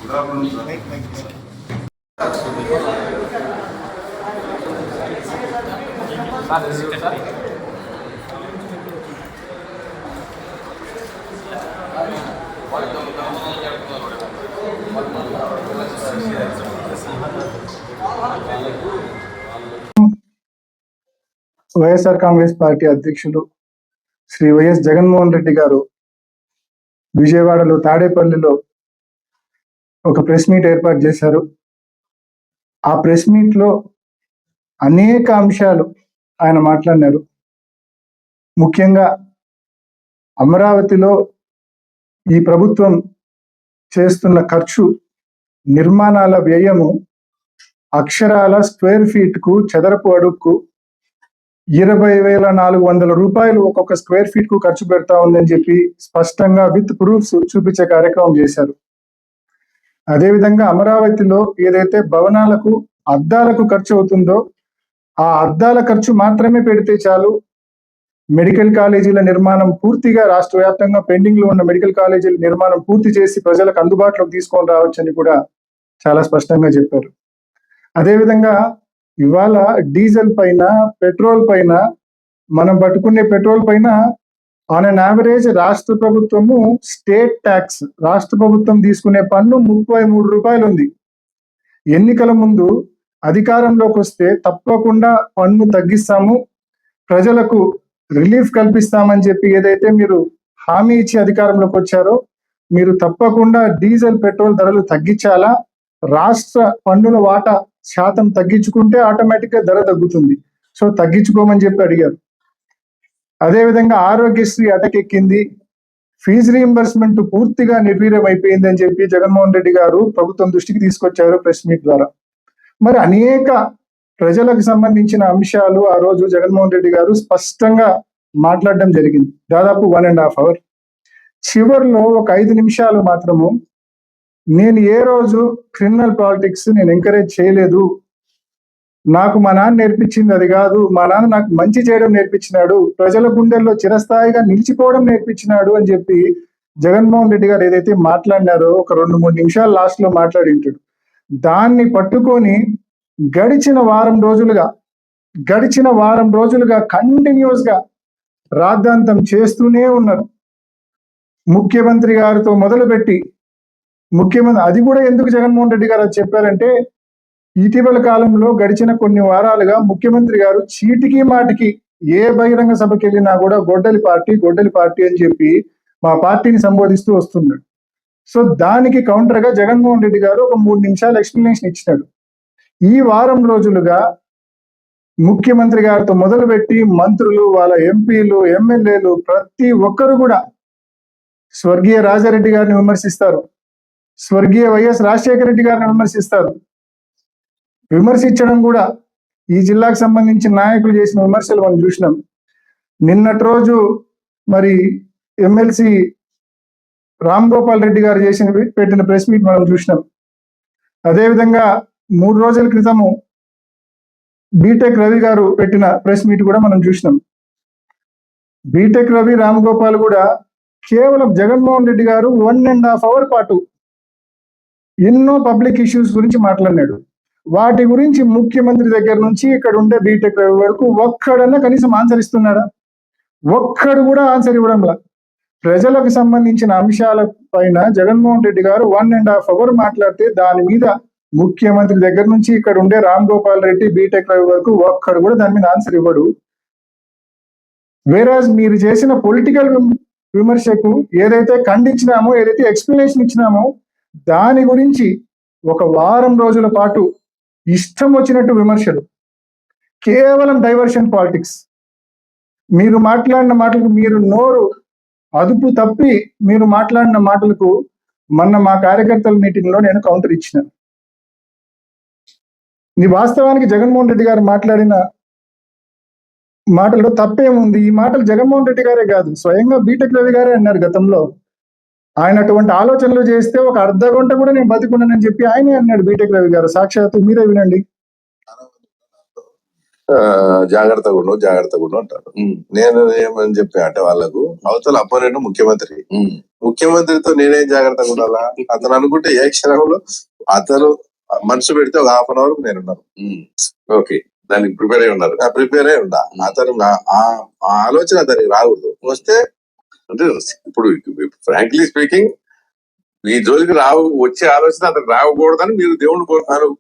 YSR Congress party అధ్యక్షులు Shri YS Jaganmohan Reddy గారు విజయవాడలో తాడేపల్లిలో ఒక ప్రెస్ మీట్ ఏర్పాటు చేశారు. ఆ ప్రెస్ మీట్ లో అనేక అంశాలు ఆయన మాట్లాడినారు. ముఖ్యంగా అమరావతిలో ఈ ప్రభుత్వం చేస్తున్న ఖర్చు, నిర్మాణాల వ్యయము అక్షరాల స్క్వేర్ ఫీట్ కు, చదరపు అడుగుకు 20,400 రూపాయలు ఒక్కొక్క స్క్వేర్ ఫీట్ కు ఖర్చు పెడతా ఉందని చెప్పి స్పష్టంగా విత్ ప్రూఫ్స్ చూపించే కార్యక్రమం చేశారు. అదేవిధంగా అమరావతిలో ఏదైతే భవనాలకు, అద్దాలకు ఖర్చు అవుతుందో ఆ అద్దాల ఖర్చు మాత్రమే పెడితే చాలు, మెడికల్ కాలేజీల నిర్మాణం పూర్తిగా రాష్ట్ర వ్యాప్తంగా పెండింగ్ లో ఉన్న మెడికల్ కాలేజీల నిర్మాణం పూర్తి చేసి ప్రజలకు అందుబాటులోకి తీసుకొని రావచ్చని కూడా చాలా స్పష్టంగా చెప్పారు. అదేవిధంగా ఇవాళ డీజిల్ పైన, పెట్రోల్ పైన, మనం పట్టుకునే పెట్రోల్ పైన ఆన్ అన్ యావరేజ్ రాష్ట్ర ప్రభుత్వము స్టేట్ ట్యాక్స్, రాష్ట్ర ప్రభుత్వం తీసుకునే పన్ను 33 రూపాయలు ఉంది. ఎన్నికల ముందు అధికారంలోకి వస్తే తప్పకుండా పన్ను తగ్గిస్తాము, ప్రజలకు రిలీఫ్ కల్పిస్తామని చెప్పి ఏదైతే మీరు హామీ ఇచ్చి అధికారంలోకి వచ్చారో, మీరు తప్పకుండా డీజిల్, పెట్రోల్ ధరలు తగ్గించాలా, రాష్ట్ర పన్నుల వాటా శాతం తగ్గించుకుంటే ఆటోమేటిక్ గా ధర తగ్గుతుంది, సో తగ్గించుకోమని చెప్పి అడిగారు. అదేవిధంగా ఆరోగ్యశ్రీ అటకెక్కింది, ఫీజు రీయింబర్స్మెంట్ పూర్తిగా నిర్వీర్యం అయిపోయింది అని చెప్పి జగన్మోహన్ రెడ్డి గారు ప్రభుత్వం దృష్టికి తీసుకొచ్చారు ప్రెస్ మీట్ ద్వారా. మరి అనేక ప్రజలకు సంబంధించిన అంశాలు ఆ రోజు జగన్మోహన్ రెడ్డి గారు స్పష్టంగా మాట్లాడడం జరిగింది, దాదాపు 1.5 hours. చివరిలో ఒక 5 నిమిషాలు మాత్రము, నేను ఏ రోజు క్రిమినల్ పాలిటిక్స్ నేను ఎంకరేజ్ చేయలేదు, నాకు మా నాన్న నేర్పించింది అది కాదు, మా నాన్న నాకు మంచి చేయడం నేర్పించినాడు, ప్రజల గుండెల్లో చిరస్థాయిగా నిలిచిపోవడం నేర్పించినాడు అని చెప్పి జగన్మోహన్ రెడ్డి గారు ఏదైతే మాట్లాడినారో ఒక 2-3 నిమిషాలు లాస్ట్ లో మాట్లాడి ఉంటాడు. దాన్ని పట్టుకొని గడిచిన వారం రోజులుగా కంటిన్యూస్ గా రాద్ధాంతం చేస్తూనే ఉన్నారు. ముఖ్యమంత్రి గారితో మొదలుపెట్టి అది కూడా ఎందుకు జగన్మోహన్ రెడ్డి గారు చెప్పారంటే, ఇటీవల కాలంలో గడిచిన కొన్ని వారాలుగా ముఖ్యమంత్రి గారు చీటికి మాటికి ఏ బహిరంగ సభకి వెళ్ళినా కూడా గొడ్డలి పార్టీ అని చెప్పి మా పార్టీని సంబోధిస్తూ వస్తున్నాడు. సో దానికి కౌంటర్ గా జగన్మోహన్ రెడ్డి గారు ఒక 3 నిమిషాలు ఎక్స్ప్లెనేషన్ ఇచ్చినాడు. ఈ వారం రోజులుగా ముఖ్యమంత్రి గారితో మొదలుపెట్టి మంత్రులు, వాళ్ళ ఎంపీలు, ఎమ్మెల్యేలు ప్రతి ఒక్కరు కూడా స్వర్గీయ రాజారెడ్డి గారిని విమర్శిస్తారు, స్వర్గీయ వైఎస్ రాజశేఖర రెడ్డి గారిని విమర్శిస్తారు. విమర్శించడం కూడా ఈ జిల్లాకు సంబంధించిన నాయకులు చేసిన విమర్శలు మనం చూసినాం. నిన్నటి రోజు మరి ఎమ్మెల్సీ రామ్ గోపాల్ రెడ్డి గారు పెట్టిన ప్రెస్ మీట్ మనం చూసినాం. అదేవిధంగా 3 రోజుల క్రితము బీటెక్ రవి గారు పెట్టిన ప్రెస్ మీట్ కూడా మనం చూసినాం. బీటెక్ రవి, రామ్ గోపాల్ కూడా కేవలం జగన్మోహన్ రెడ్డి గారు 1.5 hours పాటు ఎన్నో పబ్లిక్ ఇష్యూస్ గురించి మాట్లాడినాడు. వాటి గురించి ముఖ్యమంత్రి దగ్గర నుంచి ఇక్కడ ఉండే బీటెక్ రవి వరకు ఒక్కడన్నా కనీసం ఆన్సర్ ఇస్తున్నాడా? ఒక్కడు కూడా ఆన్సర్ ఇవ్వడంలా. ప్రజలకు సంబంధించిన అంశాల పైన జగన్మోహన్ రెడ్డి గారు 1.5 hours మాట్లాడితే దాని మీద ముఖ్యమంత్రి దగ్గర నుంచి ఇక్కడ ఉండే రామ్ గోపాల్ రెడ్డి, బీటెక్ రవి వరకు ఒక్కడు కూడా దాని మీద ఆన్సర్ ఇవ్వడు. వేరాజ్ మీరు చేసిన పొలిటికల్ విమర్శకు ఏదైతే ఖండించినామో, ఏదైతే ఎక్స్ప్లెనేషన్ ఇచ్చినామో దాని గురించి ఒక వారం రోజుల పాటు ఇష్టం వచ్చినట్టు విమర్శలు, కేవలం డైవర్షన్ పాలిటిక్స్. మీరు మాట్లాడిన మాటలకు, మీరు నోరు అదుపు తప్పి మీరు మాట్లాడిన మాటలకు మొన్న మా కార్యకర్తల మీటింగ్ లో నేను కౌంటర్ ఇచ్చినాను. వాస్తవానికి జగన్మోహన్ రెడ్డి గారు మాట్లాడిన మాటల్లో తప్పేముంది? ఈ మాటలు జగన్మోహన్ రెడ్డి గారే కాదు, స్వయంగా బీటెక్ రవి గారే అన్నారు గతంలో. ఆయన అటువంటి ఆలోచనలు చేస్తే ఒక అర్ధ గంట కూడా నేను బతికున్నానని చెప్పి ఆయనే అన్నాడు బీటెక్ రవి గారు. సాక్షాత్తు మీరే వినండి. జాగ్రత్తగా ఉండు అంటారు. నేను ఏమని చెప్పా అంటే వాళ్ళకు, అవతల అపోనెంట్ ముఖ్యమంత్రితో నేనేం జాగ్రత్తగా ఉండాలా? అతను అనుకుంటే ఏ క్షణంలో అతను మనసు పెడితే ఒక హాఫ్ అన్ అవర్ నేనున్నాను. ఓకే, దానికి ప్రిపేర్ అయి ఉన్నారు. ప్రిపేర్ అయి ఉండా. అతను ఆ ఆలోచన అతనికి రాకూడదు. వస్తే అంటే ఇప్పుడు ఫ్రాంక్లీ స్పీకింగ్ ఈ జోలికి వచ్చే ఆలోచన అతనికి రాకూడదని మీరు దేవుణ్ణి కోరుతారు.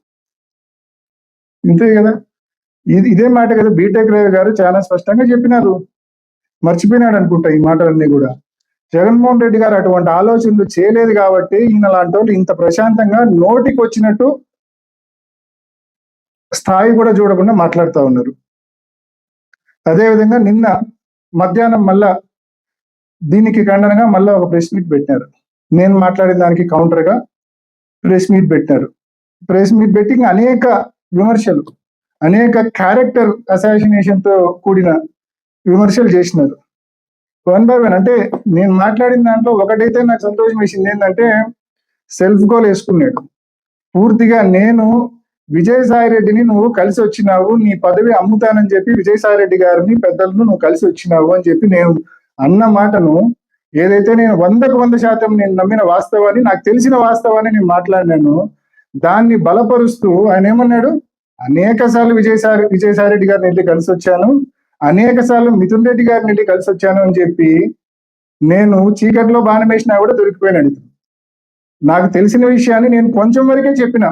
ఇంతే కదా. ఇదే మాట కదా బీటెక్ రవి గారు చాలా స్పష్టంగా చెప్పినారు. మర్చిపోయినాడు అనుకుంటా ఈ మాటలన్నీ కూడా. జగన్మోహన్ రెడ్డి గారు అటువంటి ఆలోచనలు చేయలేదు కాబట్టి ఈయన లాంటి వాళ్ళు ఇంత ప్రశాంతంగా నోటికి వచ్చినట్టు స్థాయి కూడా చూడకుండా మాట్లాడుతూ ఉన్నారు. అదేవిధంగా నిన్న మధ్యాహ్నం మళ్ళా దీనికి ఖండనగా మళ్ళా ఒక ప్రెస్ మీట్ పెట్టినారు. నేను మాట్లాడిన దానికి కౌంటర్గా ప్రెస్ మీట్ పెట్టారు. ప్రెస్ మీట్ పెట్టి అనేక విమర్శలు, అనేక క్యారెక్టర్ అసాసినేషన్ తో కూడిన విమర్శలు చేసినారు. One by one. అంటే నేను మాట్లాడిన దాంట్లో ఒకటైతే నాకు సంతోషం వేసింది ఏంటంటే, సెల్ఫ్ గోల్ వేసుకున్నాడు పూర్తిగా. నేను విజయసాయి రెడ్డిని నువ్వు కలిసి వచ్చినావు, నీ పదవి అమ్ముతానని చెప్పి విజయసాయి రెడ్డి గారిని పెద్దలను నువ్వు కలిసి వచ్చినావు అని చెప్పి నేను అన్న మాటను ఏదైతే నేను 100% నేను నమ్మిన వాస్తవాన్ని, నాకు తెలిసిన వాస్తవాన్ని నేను మాట్లాడినాను, దాన్ని బలపరుస్తూ ఆయన ఏమన్నాడు, అనేక సార్లు విజయసాయి రెడ్డి గారిని వెళ్ళి కలిసి వచ్చాను, అనేక సార్లు మిథున్ రెడ్డి గారిని వెళ్ళి కలిసి వచ్చాను అని చెప్పి నేను చీకట్లో బాణం వేసినా కూడా దొరికిపోయినాడు. నాకు తెలిసిన విషయాన్ని నేను కొంచెం వరకే చెప్పిన,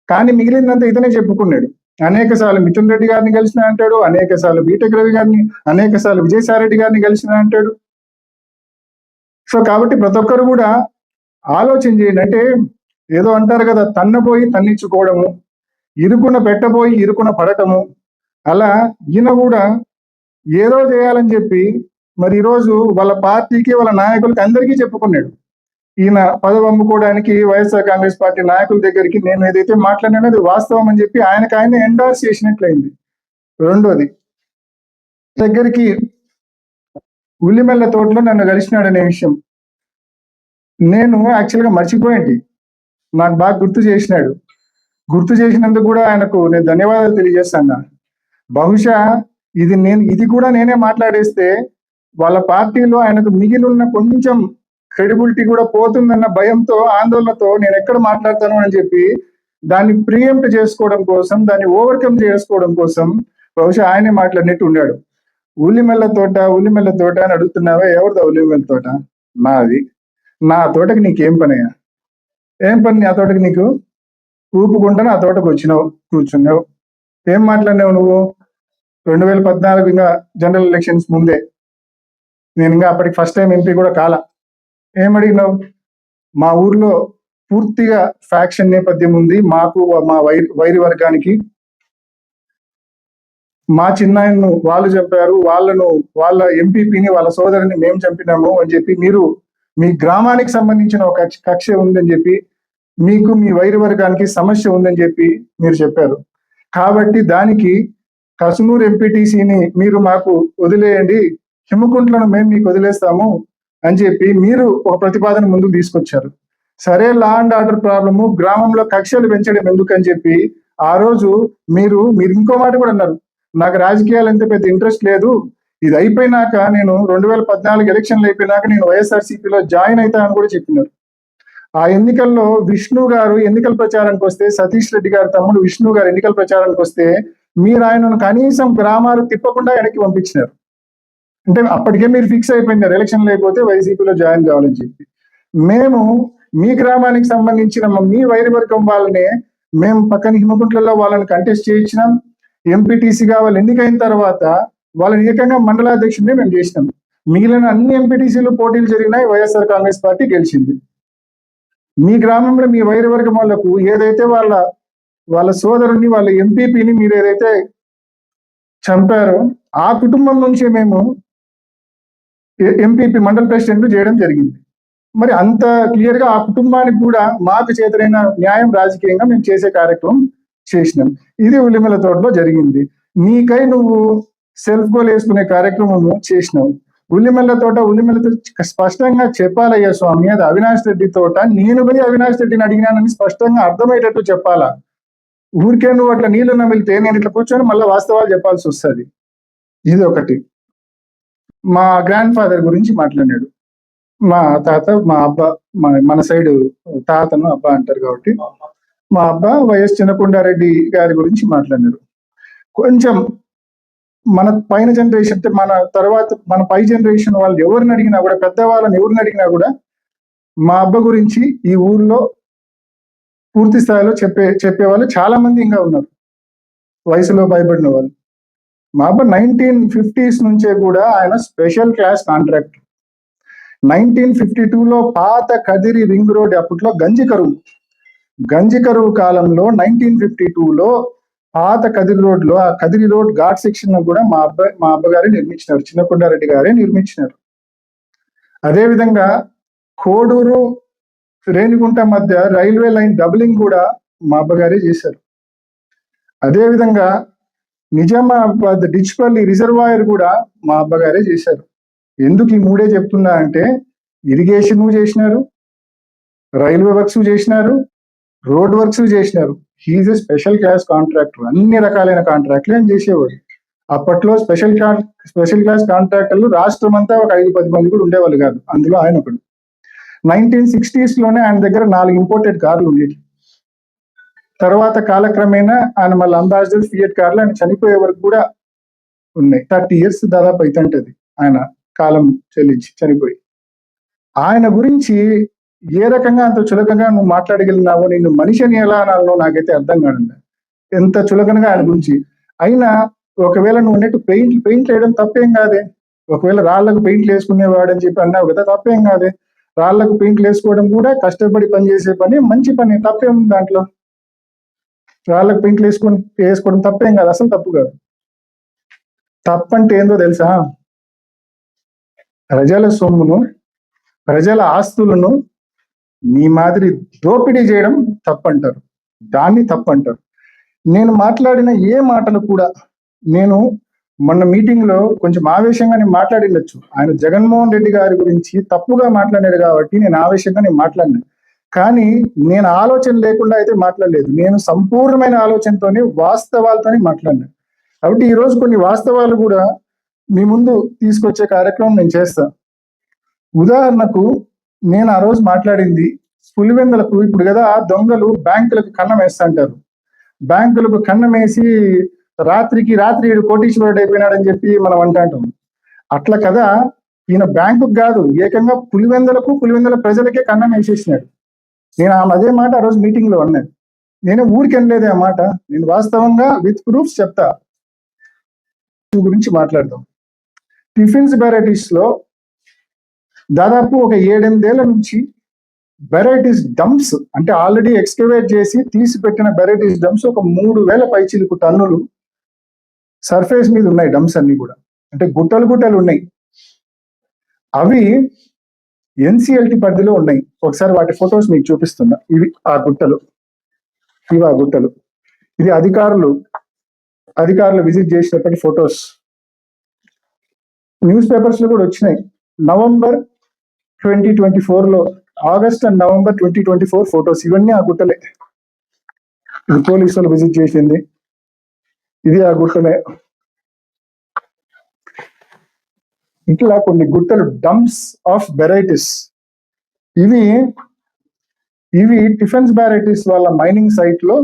కానీ మిగిలిందంతా ఇతనే చెప్పుకున్నాడు. అనేక సార్లు మిథున్ రెడ్డి గారిని కలిసిన అంటాడు, అనేక సార్లు బీటెక్ రవి గారిని, అనేక సార్లు విజయసాయి రెడ్డి గారిని కలిసిన అంటాడు. సో కాబట్టి ప్రతి ఒక్కరు కూడా ఆలోచన చేయండి. అంటే ఏదో అంటారు కదా, తన్నపోయి తన్నిచ్చుకోవడము, ఇరుకున పెట్టబోయి ఇరుకున పడటము, అలా ఈయన కూడా ఏదో చేయాలని చెప్పి మరి ఈరోజు వాళ్ళ పార్టీకి, వాళ్ళ నాయకులకి అందరికీ చెప్పుకున్నాడు. ఈయన పదవి అమ్ముకోవడానికి వైఎస్ఆర్ కాంగ్రెస్ పార్టీ నాయకుల దగ్గరికి నేను ఏదైతే మాట్లాడినానో అది వాస్తవం అని చెప్పి ఆయనకు ఆయన ఎండార్స్ చేసినట్లయింది. రెండోది, దగ్గరికి ఉల్లిమెల్ల తోటలో నన్ను కలిసినాడు అనే విషయం నేను యాక్చువల్గా మర్చిపోయింది. నాకు బాగా గుర్తు చేసినాడు. గుర్తు చేసినందుకు కూడా ఆయనకు నేను ధన్యవాదాలు తెలియజేస్తాను. బహుశా ఇది కూడా నేనే మాట్లాడేస్తే వాళ్ళ పార్టీలో ఆయనకు మిగిలిన కొంచెం క్రెడిబిలిటీ కూడా పోతుందన్న భయంతో, ఆందోళనతో నేను ఎక్కడ మాట్లాడతాను అని చెప్పి దాన్ని ప్రియంప్ట్ చేసుకోవడం కోసం, దాన్ని ఓవర్కమ్ చేసుకోవడం కోసం బహుశా ఆయనే మాట్లాడినట్టు ఉన్నాడు. ఉల్లిమెల్ల తోట అని అడుగుతున్నావా? ఎవరిదా ఉల్లిమెల్ల తోట? నాది. నా తోటకి నీకేం పనయ్యా? ఏం పని ఆ తోటకి నీకు? ఊపుకుంటా నా తోటకు వచ్చినావు, కూర్చున్నావు. ఏం మాట్లాడినావు నువ్వు? 2014 ఇంకా జనరల్ ఎలక్షన్స్ ముందే, నేను ఇంకా అప్పటికి ఫస్ట్ టైం ఎంపీ కూడా కాలా. ఏం అడిగినావు? మా ఊర్లో పూర్తిగా ఫ్యాక్షన్ నేపథ్యం ఉంది, మాకు మా వైరి వర్గానికి, మా చిన్నాయన్ను వాళ్ళు చంపారు, వాళ్ళ ఎంపీపీని, వాళ్ళ సోదరుని మేము చంపినాము అని చెప్పి మీరు మీ గ్రామానికి సంబంధించిన ఒక కక్ష ఉందని చెప్పి, మీకు మీ వైరి వర్గానికి సమస్య ఉందని చెప్పి మీరు చెప్పారు. కాబట్టి దానికి కసునూరు ఎంపీటీసీని మీరు మాకు వదిలేయండి, హిమకుంట్లను మేము మీకు వదిలేస్తాము అని చెప్పి మీరు ఒక ప్రతిపాదన ముందుకు తీసుకొచ్చారు. సరే, లా అండ్ ఆర్డర్ ప్రాబ్లము, గ్రామంలో కక్షలు పెంచడం ఎందుకు అని చెప్పి ఆ రోజు మీరు ఇంకో మాట కూడా అన్నారు, నాకు రాజకీయాలు అంటే పెద్ద ఇంట్రెస్ట్ లేదు, ఇది అయిపోయినాక నేను 2014 ఎలక్షన్లు అయిపోయినాక నేను వైఎస్ఆర్సీపీలో జాయిన్ అవుతానని కూడా చెప్పినారు. ఆ ఎన్నికల్లో విష్ణు గారు ఎన్నికల ప్రచారానికి వస్తే, సతీష్ రెడ్డి గారు తమ్ముడు విష్ణు గారు ఎన్నికల ప్రచారానికి వస్తే మీరు ఆయనను కనీసం గ్రామాలు తిప్పకుండా వెనక్కి పంపించినారు. అంటే అప్పటికే మీరు ఫిక్స్ అయిపోయినారు ఎలక్షన్లు అయిపోతే వైసీపీలో జాయిన్ కావాలని చెప్పి. మేము మీ గ్రామానికి సంబంధించిన మీ వైరి వర్గం వాళ్ళనే మేము పక్కన హిమకుంట్లలో వాళ్ళని కంటెస్ట్ చేయించినాం. ఎంపీటీసీగా వాళ్ళు ఎన్నికైన తర్వాత వాళ్ళని ఏకంగా మండలాధ్యక్షుడిని మేము చేసినాం. మిగిలిన అన్ని ఎంపీటీసీలు పోటీలు జరిగినాయి, వైఎస్ఆర్ కాంగ్రెస్ పార్టీ గెలిచింది. మీ గ్రామంలో మీ వైరి వర్గం వాళ్ళకు ఏదైతే వాళ్ళ సోదరుని, వాళ్ళ ఎంపీపీని మీరు ఏదైతే చంపారో ఆ కుటుంబం నుంచి మేము ఎంపీపీ మండల ప్రెసిడెంట్ చేయడం జరిగింది. మరి అంత క్లియర్ గా ఆ కుటుంబానికి కూడా మాకు చేతనైన న్యాయం రాజకీయంగా మేము చేసే కార్యక్రమం చేసినాం. ఇది ఉల్లిమెల తోటలో జరిగింది. నీకై నువ్వు సెల్ఫ్ గోల్ వేసుకునే కార్యక్రమం చేసినావు. ఉల్లిమెల స్పష్టంగా చెప్పాలయ్యా స్వామి, అది అవినాష్ రెడ్డి తోట, నేను పోయి అవినాష్ రెడ్డిని అడిగినానని స్పష్టంగా అర్థమయ్యేటట్టు చెప్పాలా. ఊరికే నువ్వు అట్లా నీళ్లు నమిలితే నేను ఇట్లా కూర్చొని మళ్ళీ వాస్తవాలు చెప్పాల్సి వస్తుంది. ఇది ఒకటి. మా గ్రాండ్ ఫాదర్ గురించి మాట్లాడాడు. మా తాత, మా అబ్బా, మన సైడ్ తాతను అబ్బా అంటారు కాబట్టి మా అబ్బా వైఎస్ చిన్నకొండారెడ్డి గారి గురించి మాట్లాడారు. కొంచెం మన పైన జనరేషన్ అంటే మన తర్వాత మన పై జనరేషన్ వాళ్ళు ఎవరిని అడిగినా కూడా, పెద్దవాళ్ళని ఎవరిని అడిగినా కూడా మా అబ్బా గురించి ఈ ఊర్లో పూర్తి స్థాయిలో చెప్పేవాళ్ళు చాలా మంది ఇంకా ఉన్నారు, వయసులో భయపడిన వాళ్ళు. మా అబ్బా 1950s నుంచే కూడా ఆయన స్పెషల్ క్లాస్ కాంట్రాక్టర్. 1952లో పాత కదిరి రింగ్ రోడ్, అప్పట్లో గంజి కరువు కాలంలో 1952లో పాత కదిరి రోడ్ లో, ఆ కదిరి రోడ్ ఘాట్ సెక్షన్ కూడా మా అబ్బగారే నిర్మించినారు, చిన్నకొండారెడ్డి గారే నిర్మించినారు. అదేవిధంగా కోడూరు రేణిగుంట మధ్య రైల్వే లైన్ డబులింగ్ కూడా మా అబ్బగారే చేశారు. అదేవిధంగా నిజామాబాద్ డిచ్పల్లి రిజర్వాయర్ కూడా మా అబ్బగారే చేశారు. ఎందుకు ఈ మూడే చెప్తున్నా అంటే, ఇరిగేషన్ చేసినారు, రైల్వే వర్క్స్ చేసినారు, రోడ్ వర్క్స్ చేసినారు. He's a special class contractor. అన్ని రకాలైన కాంట్రాక్ట్లు ఆయన చేసేవాడు. అప్పట్లో స్పెషల్ క్లాస్ కాంట్రాక్టర్లు రాష్ట్రం అంతా ఒక 5-10 మంది కూడా ఉండేవాళ్ళు కాదు, అందులో ఆయన ఒకడు. 1960s లోనే ఆయన దగ్గర 4 ఇంపోర్టెడ్ కార్లు ఉండేవి. తర్వాత కాలక్రమేణా ఆయన మళ్ళీ అంబాసిడర్, ఫియట్ కార్లు ఆయన చనిపోయే వరకు కూడా ఉన్నాయి. 30 years దాదాపు అవుతుంటది ఆయన కాలం చెల్లించి చనిపోయి. ఆయన గురించి ఏ రకంగా అంత చులకనగా నువ్వు మాట్లాడగలిగినావో, నిన్ను మనిషిని ఎలా అనాలనో నాకైతే అర్థం కాదు. ఎంత చులకనగా ఆయన గురించి. అయినా ఒకవేళ నువ్వు అన్నట్టు పెయింట్ వేయడం తప్పేం కాదే. ఒకవేళ రాళ్లకు పెయింట్లు వేసుకునేవాడు అని చెప్పి అన్నావు కదా, తప్పేం కాదే. రాళ్లకు పెయింట్లు వేసుకోవడం కూడా కష్టపడి పనిచేసే పని, మంచి పని, తప్పేముంది దాంట్లో. రాళ్లకు పెయింట్లు వేసుకోవడం తప్పేం కాదు, అసలు తప్పు కాదు. తప్పంటే ఏందో తెలుసా? ప్రజల సొమ్మును, ప్రజల ఆస్తులను మీ మాదిరి దోపిడీ చేయడం తప్పంటారు, దాన్ని తప్పంటారు. నేను మాట్లాడిన ఏ మాటలు కూడా, నేను మొన్న మీటింగ్ లో కొంచెం ఆవేశంగా నేను మాట్లాడిండొచ్చు. ఆయన జగన్మోహన్ రెడ్డి గారి గురించి తప్పుగా మాట్లాడాడు కాబట్టి నేను ఆవేశంగా మాట్లాడినా. కానీ నేను ఆలోచన లేకుండా అయితే మాట్లాడలేదు. నేను సంపూర్ణమైన ఆలోచనతోనే, వాస్తవాలతోనే మాట్లాడినా. కాబట్టి ఈరోజు కొన్ని వాస్తవాలు కూడా మీ ముందు తీసుకొచ్చే కార్యక్రమం నేను చేస్తా. ఉదాహరణకు, నేను ఆ రోజు మాట్లాడింది పులివెందులకు. ఇప్పుడు కదా దొంగలు బ్యాంకులకు కన్నం వేస్తుంటారు. బ్యాంకులకు కన్నం వేసి రాత్రి కోటీశ్వరుడు అయిపోయినాడని చెప్పి మనం అంటాం. అట్లా కదా ఈయన బ్యాంకుకు కాదు, ఏకంగా పులివెందుల ప్రజలకే కన్నం వేసేసినాడు. నేను అదే మాట ఆ రోజు మీటింగ్ లో అన్నాను. నేను ఊరికి అనలేదే ఆ మాట, నేను వాస్తవంగా విత్ ప్రూఫ్స్ చెప్తా. గురించి మాట్లాడదాం. టిఫిన్స్ వెరైటీస్ లో దాదాపు ఒక 7-8 ఏళ్ల నుంచి వెరైటీస్ డంప్స్, అంటే ఆల్రెడీ ఎక్స్కవేట్ చేసి తీసి పెట్టిన వెరైటీస్ డంప్స్ ఒక 3000 పైచిలుకు టన్నులు సర్ఫేస్ మీద ఉన్నాయి. డంప్స్ అన్ని కూడా అంటే గుట్టలు ఉన్నాయి. అవి ఎన్సిఎల్టి పరిధిలో ఉన్నాయి. ఒకసారి వాటి ఫొటోస్ మీకు చూపిస్తున్నా. ఇవి ఆ గుట్టలు. ఇది అధికారులు విజిట్ చేసినప్పటి ఫొటోస్. న్యూస్ పేపర్స్ లో కూడా వచ్చినాయి. నవంబర్ 2024లో, ఆగస్ట్ అండ్ నవంబర్ 2024 ఫొటోస్. ఇవన్నీ ఆ గుట్టలే. ఇది పోలీసులు విజిట్ చేసింది. ఇది ఆ గుట్టలే. ఇట్లా కొన్ని గుట్టలు, డంప్స్ ఆఫ్ వెరైటీస్. ఇవి డిఫెన్స్ వెరైటీస్ వాళ్ళ మైనింగ్ సైట్ లో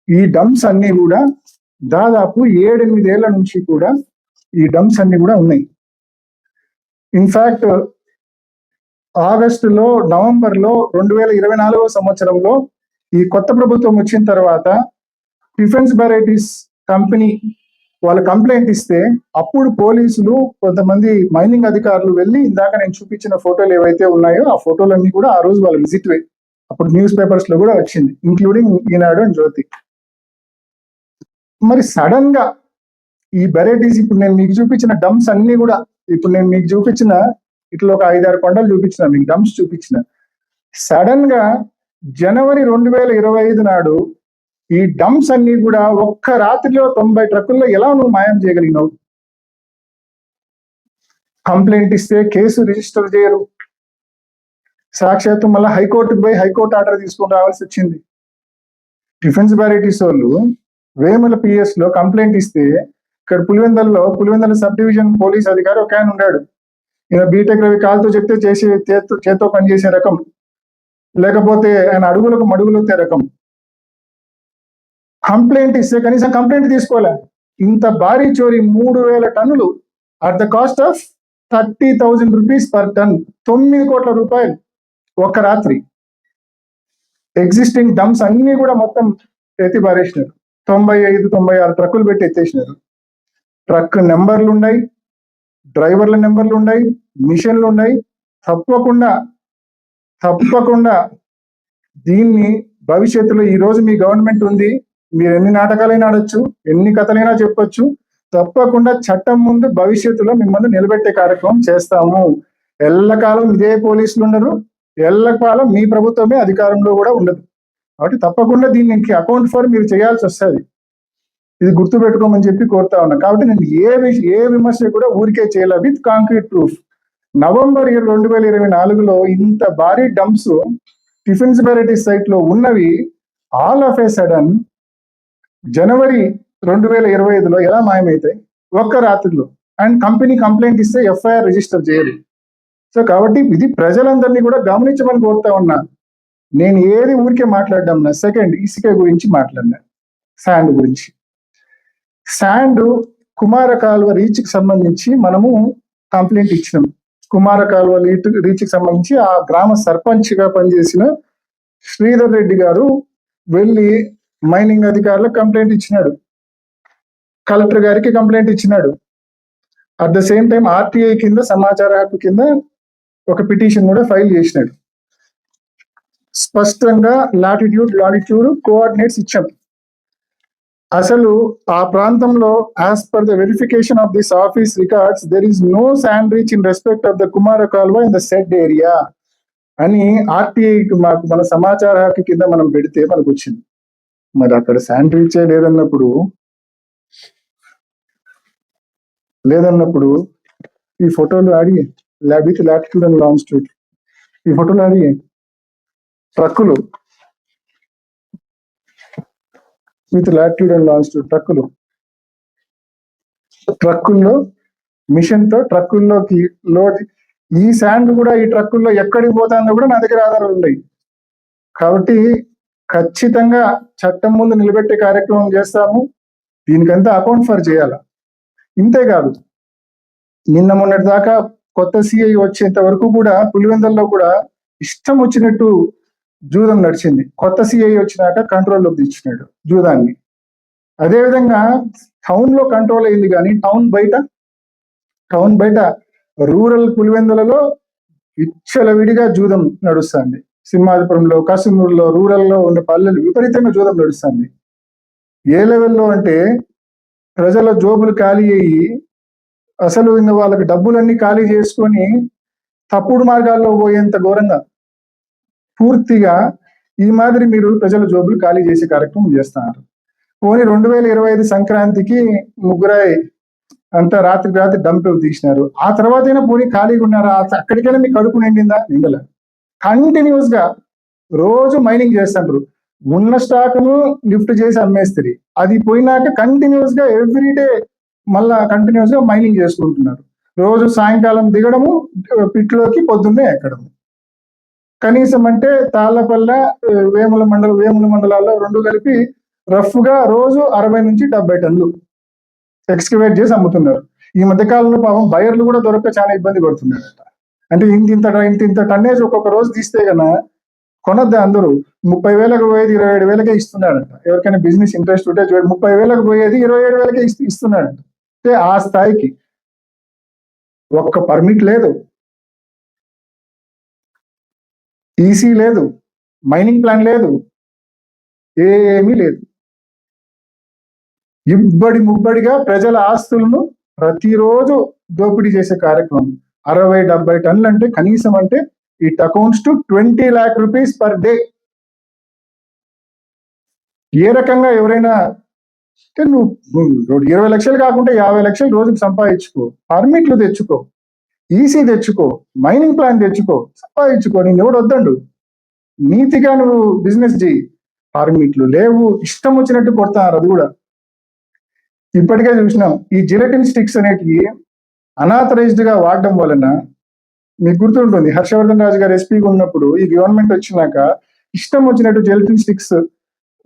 ఈ డంప్స్ అన్ని కూడా దాదాపు 7-8 ఏళ్ల నుంచి కూడా ఈ డంప్స్ అన్ని కూడా ఉన్నాయి. ఇన్ఫాక్ట్ ఆగస్టులో, నవంబర్లో 2024 సంవత్సరంలో ఈ కొత్త ప్రభుత్వం వచ్చిన తర్వాత డిఫెన్స్ వెరైటీస్ కంపెనీ వాళ్ళు కంప్లైంట్ ఇస్తే, అప్పుడు పోలీసులు, కొంతమంది మైనింగ్ అధికారులు వెళ్ళి, ఇందాక నేను చూపించిన ఫోటోలు ఏవైతే ఉన్నాయో ఆ ఫోటోలన్నీ కూడా ఆ రోజు వాళ్ళు విజిట్ అప్పుడు న్యూస్ పేపర్స్ లో కూడా వచ్చింది, ఇంక్లూడింగ్ ఈనాడు అండ్ జ్యోతి. మరి సడన్ గా ఈ వెరైటీస్, ఇప్పుడు నేను మీకు చూపించిన డంప్స్ అన్ని కూడా, ఇప్పుడు నేను మీకు చూపించిన ఇట్లా ఒక 5-6 కొండలు చూపించిన, మీకు డంప్స్ చూపించిన, సడన్ గా జనవరి 2025 నాడు ఈ డంప్స్ అన్ని కూడా ఒక్క రాత్రిలో 90 ట్రక్కుల్లో ఎలా నువ్వు మాయం చేయగలిగినావు? కంప్లైంట్ ఇస్తే కేసు రిజిస్టర్ చేయరు. సాక్షాత్తు మళ్ళీ హైకోర్టుకు పోయి హైకోర్టు ఆర్డర్ తీసుకొని రావాల్సి వచ్చింది. డిఫెన్స్ బ్యారిటీస్ వాళ్ళు వేముల పిఎస్ లో కంప్లైంట్ ఇస్తే ఇక్కడ పులివెందల సబ్ డివిజన్ పోలీస్ అధికారి ఒక ఆయన ఉన్నాడు. ఈయన బీటెక్ రవి కాలుతో చెప్తే చేత్తో పనిచేసే రకం, లేకపోతే ఆయన అడుగులకు మడుగులొత్తే రకం. కంప్లైంట్ ఇస్తే కనీసం కంప్లైంట్ తీసుకోలే. ఇంత భారీ చోరీ 3,000 టన్నులు at the cost of 30,000 rupees per ton, 9 కోట్ల రూపాయలు ఒక్క రాత్రి. ఎగ్జిస్టింగ్ డంప్స్ అన్ని కూడా మొత్తం ఎత్తి పారేసినారు. 95-96 ట్రక్కులు పెట్టి ఎత్తేసినారు. ట్రక్ నెంబర్లు ఉన్నాయి, డ్రైవర్ల నెంబర్లు ఉన్నాయి, మిషన్లు ఉన్నాయి. తప్పకుండా దీన్ని భవిష్యత్తులో ఈ రోజు మీ గవర్నమెంట్ ఉంది, మీరు ఎన్ని నాటకాలైనా ఆడొచ్చు, ఎన్ని కథలైనా చెప్పొచ్చు, తప్పకుండా చట్టం ముందు భవిష్యత్తులో మిమ్మల్ని నిలబెట్టే కార్యక్రమం చేస్తాము. ఎల్లకాలం ఇదే పోలీసులు ఉండరు, ఎల్లకాలం మీ ప్రభుత్వమే అధికారంలో కూడా ఉండదు. కాబట్టి తప్పకుండా దీనికి అకౌంట్ ఫర్ మీరు చేయాల్సి వస్తుంది. ఇది గుర్తు పెట్టుకోమని చెప్పి కోరుతా ఉన్నా. కాబట్టి నేను ఏ విమర్శ కూడా ఊరికే చేయాల, విత్ కాంక్రీట్ ప్రూఫ్. నవంబర్ 2024లో ఇంత భారీ డంప్స్ డిఫెన్స్ బ్యారిటీస్ సైట్ లో ఉన్నవి ఆల్ ఆఫ్ ఏ సడన్ జనవరి 2025లో ఎలా మాయమవుతాయి? ఒక్క రాత్రిలో. అండ్ కంపెనీ కంప్లైంట్ ఇస్తే ఎఫ్ఐఆర్ రిజిస్టర్ చేయరు. సో కాబట్టి ఇది ప్రజలందరినీ కూడా గమనించమని కోరుతా ఉన్నా. నేను ఏది ఊరికే మాట్లాడడం నా. సెకండ్, ఇసుక గురించి మాట్లాడినా, శాండ్ గురించి. శాండ్ కుమార కాలువ రీచ్ కి సంబంధించి మనము కంప్లైంట్ ఇచ్చినాం. కుమార కాలువ రీచ్ కి సంబంధించి ఆ గ్రామ సర్పంచ్ గా పనిచేసిన శ్రీధర్ రెడ్డి గారు వెళ్ళి మైనింగ్ అధికారులకు కంప్లైంట్ ఇచ్చినాడు, కలెక్టర్ గారికి కంప్లైంట్ ఇచ్చినాడు. At the same time RTI కింద, సమాచార హక్కు కింద ఒక పిటిషన్ కూడా ఫైల్ చేసినాడు. స్పష్టంగా లాటిట్యూడ్ కోఆర్డినేట్స్ ఇచ్చాం. అసలు ఆ ప్రాంతంలో as per the verification of this office records there is no sand reach in respect of the Kumara Kalva in the said area అని ఆర్టీఐకి మాకు మన సమాచార హక్కు కింద మనం పెడితే మనకు వచ్చింది. మరి అక్కడ శాండ్ రీచే లేదన్నప్పుడు ఈ ఫోటోలు అడిగి విత్ లాటిట్యూడ్ అండ్ లాంగిట్యూడ్ ఈ ఫోటోలు అడిగి ట్రక్కులు విత్ లాటిట్యూడ్ అండ్ లాంగిట్యూడ్ ట్రక్కుల్లో మిషన్ తో ట్రక్కుల్లోకి లోడ్. ఈ శాండ్ కూడా ఈ ట్రక్కుల్లో ఎక్కడికి పోతుందో కూడా నా దగ్గర ఆధారాలు ఉన్నాయి. కాబట్టి ఖచ్చితంగా చట్టం ముందు నిలబెట్టే కార్యక్రమం చేస్తాము. దీనికంతా అకౌంట్ ఫర్ చేయాలి. ఇంతేకాదు, నిన్న మొన్నటి దాకా కొత్త సిఐ వచ్చేంత వరకు కూడా పులివెందల్లో కూడా ఇష్టం వచ్చినట్టు జూదం నడిచింది. కొత్త సిఐ వచ్చినాక కంట్రోల్లోకి తెచ్చినాడు జూదాన్ని. అదేవిధంగా టౌన్ లో కంట్రోల్ అయింది, కానీ టౌన్ బయట రూరల్ పులివెందులలో విచ్చలవిడిగా జూదం నడుస్తుంది. సింహాద్రిపురంలో, కసుమూరులో, రూరల్లో ఉన్న పల్లెలు విపరీతంగా జూదం నడుస్తుంది. ఏ లెవెల్లో అంటే ప్రజల జోబులు ఖాళీ అయ్యి అసలు ఇంకా వాళ్ళకి డబ్బులన్నీ ఖాళీ చేసుకొని తప్పుడు మార్గాల్లో పోయేంత ఘోరంగా పూర్తిగా ఈ మాదిరి మీరు ప్రజల జోబులు ఖాళీ చేసే కార్యక్రమం చేస్తున్నారు. పోనీ 2025 సంక్రాంతికి ముగ్గురాయి అంతా రాత్రి డంప్ తీసినారు. ఆ తర్వాత అయినా పోనీ ఖాళీగా ఉన్నారా? అక్కడికైనా మీకు కడుపు నిండిందా? నిండలే. కంటిన్యూస్ గా రోజు మైనింగ్ చేస్తుంటారు. ఉన్న స్టాక్ ను లిఫ్ట్ చేసి అమ్మేస్తారు. అది పోయినాక కంటిన్యూస్ గా ఎవ్రీడే మళ్ళా కంటిన్యూస్ గా మైనింగ్ చేసుకుంటున్నారు. రోజు సాయంకాలం దిగడము, పిట్లోకి పొద్దున్నే ఎక్కడము. కనీసం అంటే తాళ్లపల్లె, వేముల మండలాల్లో రెండు కలిపి రఫ్ గా రోజు 60 నుంచి 70 టన్నులు ఎక్స్కవేట్ చేసి అమ్ముతున్నారు. ఈ మధ్య కాలంలో పాపం బయర్లు కూడా దొరక్క చాలా ఇబ్బంది పడుతున్నారట. అంటే ఇంత టన్నేజ్ ఒక్కొక్క రోజు తీస్తే కన్నా కొనద్దా అందరూ. 30,000కు పోయేది 27,000కే ఇస్తున్నాడంట. ఎవరికైనా బిజినెస్ ఇంట్రెస్ట్ ఉంటే 30,000కు పోయేది 27,000కే ఇస్తున్నాడంట. అంటే ఆ స్థాయికి ఒక్క పర్మిట్ లేదు, ఈసీ లేదు, మైనింగ్ ప్లాన్ లేదు, ఏమీ లేదు. ముబ్బడిగా ప్రజల ఆస్తులను ప్రతిరోజు దోపిడీ చేసే కార్యక్రమం. 60-70 టన్నులు అంటే కనీసం అంటే it accounts to 20 lakh rupees per day. ఏ రకంగా ఎవరైనా అంటే నువ్వు 20 లక్షలు కాకుండా 50 లక్షలు రోజుకు సంపాదించుకో, పర్మిట్లు తెచ్చుకో, ఈసీ తెచ్చుకో, మైనింగ్ ప్లాన్ తెచ్చుకో, సంపాదించుకో. నేను ఎవడు వద్దండు. నీతిగా నువ్వు బిజినెస్ చేయి. పర్మిట్లు లేవు, ఇష్టం వచ్చినట్టు కొడతారు. అది కూడా ఇప్పటికే చూసినాం. ఈ జిలటిన్ స్టిక్స్ అనేటివి అనాథరైజ్డ్ గా వాడడం వలన మీకు గుర్తుంటుంది, హర్షవర్ధన్ రాజు గారు ఎస్పీగా ఉన్నప్పుడు ఈ గవర్నమెంట్ వచ్చినాక ఇష్టం వచ్చినట్టు జిలటిన్ స్టిక్స్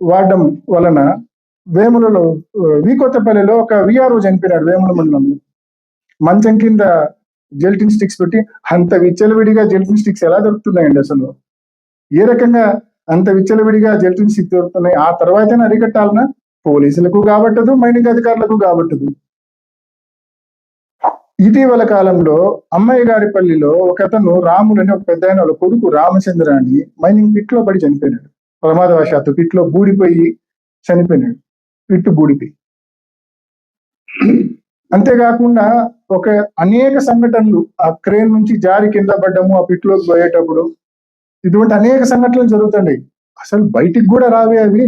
వాడడం వలన వేములలో కొత్తపల్లిలో ఒక విఆర్ఓ చనిపోయినాడు. వేముల మండలంలో మంచం కింద జెల్టిన్ స్టిక్స్ పెట్టి. అంత విచ్చలవిడిగా జెల్టిన్ స్టిక్స్ ఎలా దొరుకుతున్నాయండి అసలు? ఏ రకంగా అంత విచ్చలవిడిగా జెల్టిన్ స్టిక్స్ దొరుకుతున్నాయి? ఆ తర్వాత అరికట్టాలన్నా పోలీసులకు కాబట్టదు, మైనింగ్ అధికారులకు కాబట్టదు. ఇటీవల కాలంలో అమ్మాయిగారిపల్లిలో ఒక అతను రాములు అని ఒక పెద్ద ఆయన వాళ్ళ కొడుకు రామచంద్ర అని మైనింగ్ పిట్ లో పడి చనిపోయినాడు. ప్రమాదవశాత్తు పిట్ లో బూడిపోయి చనిపోయినాడు. పిట్టు బూడిపోయి. అంతేకాకుండా ఒక అనేక సంఘటనలు ఆ క్రేన్ నుంచి జారి కింద పడ్డము, ఆ పిట్లోకి పోయేటప్పుడు ఇటువంటి అనేక సంఘటనలు జరుగుతున్నాయి. అసలు బయటికి కూడా రావే అవి.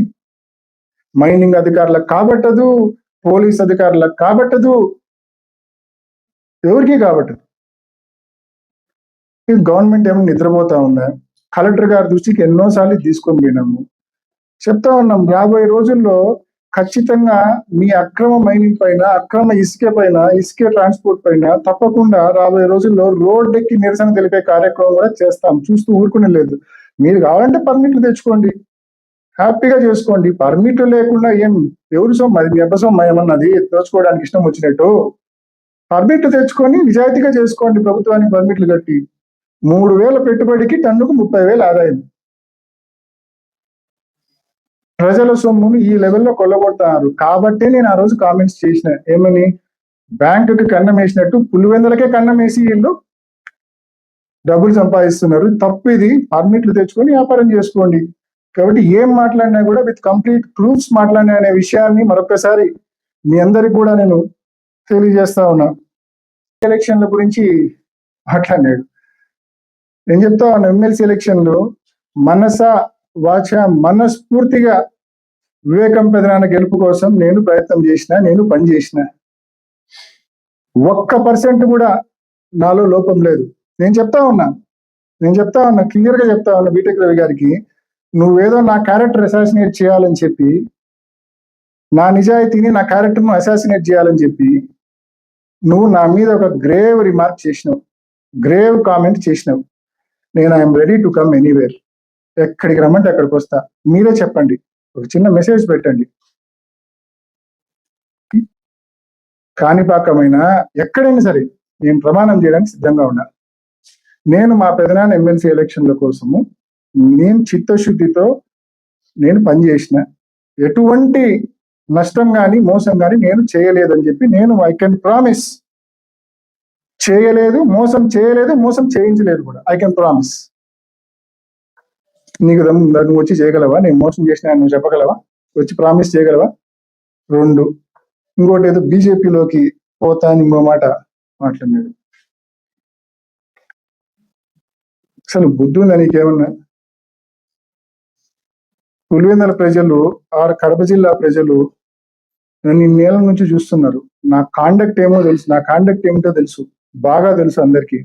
మైనింగ్ అధికారులకు కాబట్టదు, పోలీస్ అధికారులకు కాబట్టదు, ఎవరికి కాబట్టదు. గవర్నమెంట్ ఏమో నిద్రపోతా ఉందా? కలెక్టర్ గారి దృష్టికి ఎన్నోసార్లు తీసుకొని పోయినాము. చెప్తా ఉన్నాం, రాబోయే రోజుల్లో ఖచ్చితంగా మీ అక్రమ మైనింగ్ పైన, అక్రమ ఇసుకే ట్రాన్స్పోర్ట్ పైన తప్పకుండా రాబోయే రోజుల్లో రోడ్డెక్కి నిరసన తెలిపే కార్యక్రమం కూడా చేస్తాం. చూస్తూ ఊరుకునే లేదు. మీరు కావాలంటే పర్మిట్లు తెచ్చుకోండి, హ్యాపీగా చేసుకోండి. పర్మిట్లు లేకుండా ఏం ఎవరు సొమ్ము అది? మీ అబ్బ సొమ్ము ఏమన్నది దోచుకోవడానికి ఇష్టం వచ్చినట్టు? పర్మిట్లు తెచ్చుకొని నిజాయితీగా చేసుకోండి. ప్రభుత్వానికి పర్మిట్లు కట్టి 3,000 పెట్టుబడికి టన్నుకు 30,000 ఆదాయం. ప్రజల సొమ్మును ఈ లెవెల్లో కొల్లగొడతారు. కాబట్టే నేను ఆ రోజు కామెంట్స్ చేసిన, ఏమని? బ్యాంకుకి కన్నం వేసినట్టు పులివెందులకే కన్నం వేసి వీళ్ళు డబ్బులు సంపాదిస్తున్నారు. తప్పు ఇది. పర్మిట్లు తెచ్చుకొని వ్యాపారం చేసుకోండి. కాబట్టి ఏం మాట్లాడినా కూడా విత్ కంప్లీట్ ప్రూఫ్స్ మాట్లాడినా అనే విషయాన్ని మరొకసారి మీ అందరికి కూడా నేను తెలియజేస్తా ఉన్నా. ఎలక్షన్ల గురించి మాట్లాడినాడు. నేను చెప్తా ఉన్నా, ఎమ్మెల్సీ ఎలక్షన్లు మనస వాచ మనస్ఫూర్తిగా వివేకం పెదనాన్న గెలుపు కోసం నేను ప్రయత్నం చేసిన, నేను పనిచేసిన. 1% కూడా నాలో లోపం లేదు. నేను చెప్తా ఉన్నా క్లియర్ గా చెప్తా ఉన్నా బీటెక్ రవి గారికి, నువ్వేదో నా క్యారెక్టర్ అసాసినేట్ చేయాలని చెప్పి, నా నిజాయితీని, నా క్యారెక్టర్ను అసాసినేట్ చేయాలని చెప్పి నువ్వు నా మీద ఒక గ్రేవ్ రిమార్క్ చేసినావు, గ్రేవ్ కామెంట్ చేసినావు. నేను I'm ready to come anywhere. ఎక్కడికి రమ్మంటే అక్కడికి వస్తా. మీరే చెప్పండి, ఒక చిన్న మెసేజ్ పెట్టండి. కాణిపాకమైనా ఎక్కడైనా సరే నేను ప్రమాణం చేయడానికి సిద్ధంగా ఉన్నా. నేను మా పెదనాన్న ఎమ్మెల్సీ ఎలక్షన్ల కోసము నేను చిత్తశుద్ధితో నేను పనిచేసిన. ఎటువంటి నష్టం కానీ మోసం కానీ నేను చేయలేదని చెప్పి నేను ఐ కెన్ ప్రామిస్. చేయలేదు, మోసం చేయలేదు, మోసం చేయించలేదు కూడా. I can promise. నీకు నువ్వు వచ్చి చేయగలవా? నేను మోసం చేసిన నువ్వు చెప్పగలవా? వచ్చి ప్రామిస్ చేయగలవా? 2, ఇంకోటి ఏదో బీజేపీలోకి పోతా అని ఇంకో మాట మాట్లాడినాడు. అసలు బుద్ధి ఉందా నీకేమన్నా? పులివెందుల ప్రజలు, కడప జిల్లా ప్రజలు నన్ను ఇన్నేళ్ల నుంచి చూస్తున్నారు. నా కాండక్ట్ ఏమో తెలుసు, నా కాండక్ట్ ఏమిటో తెలుసు, బాగా తెలుసు అందరికీ.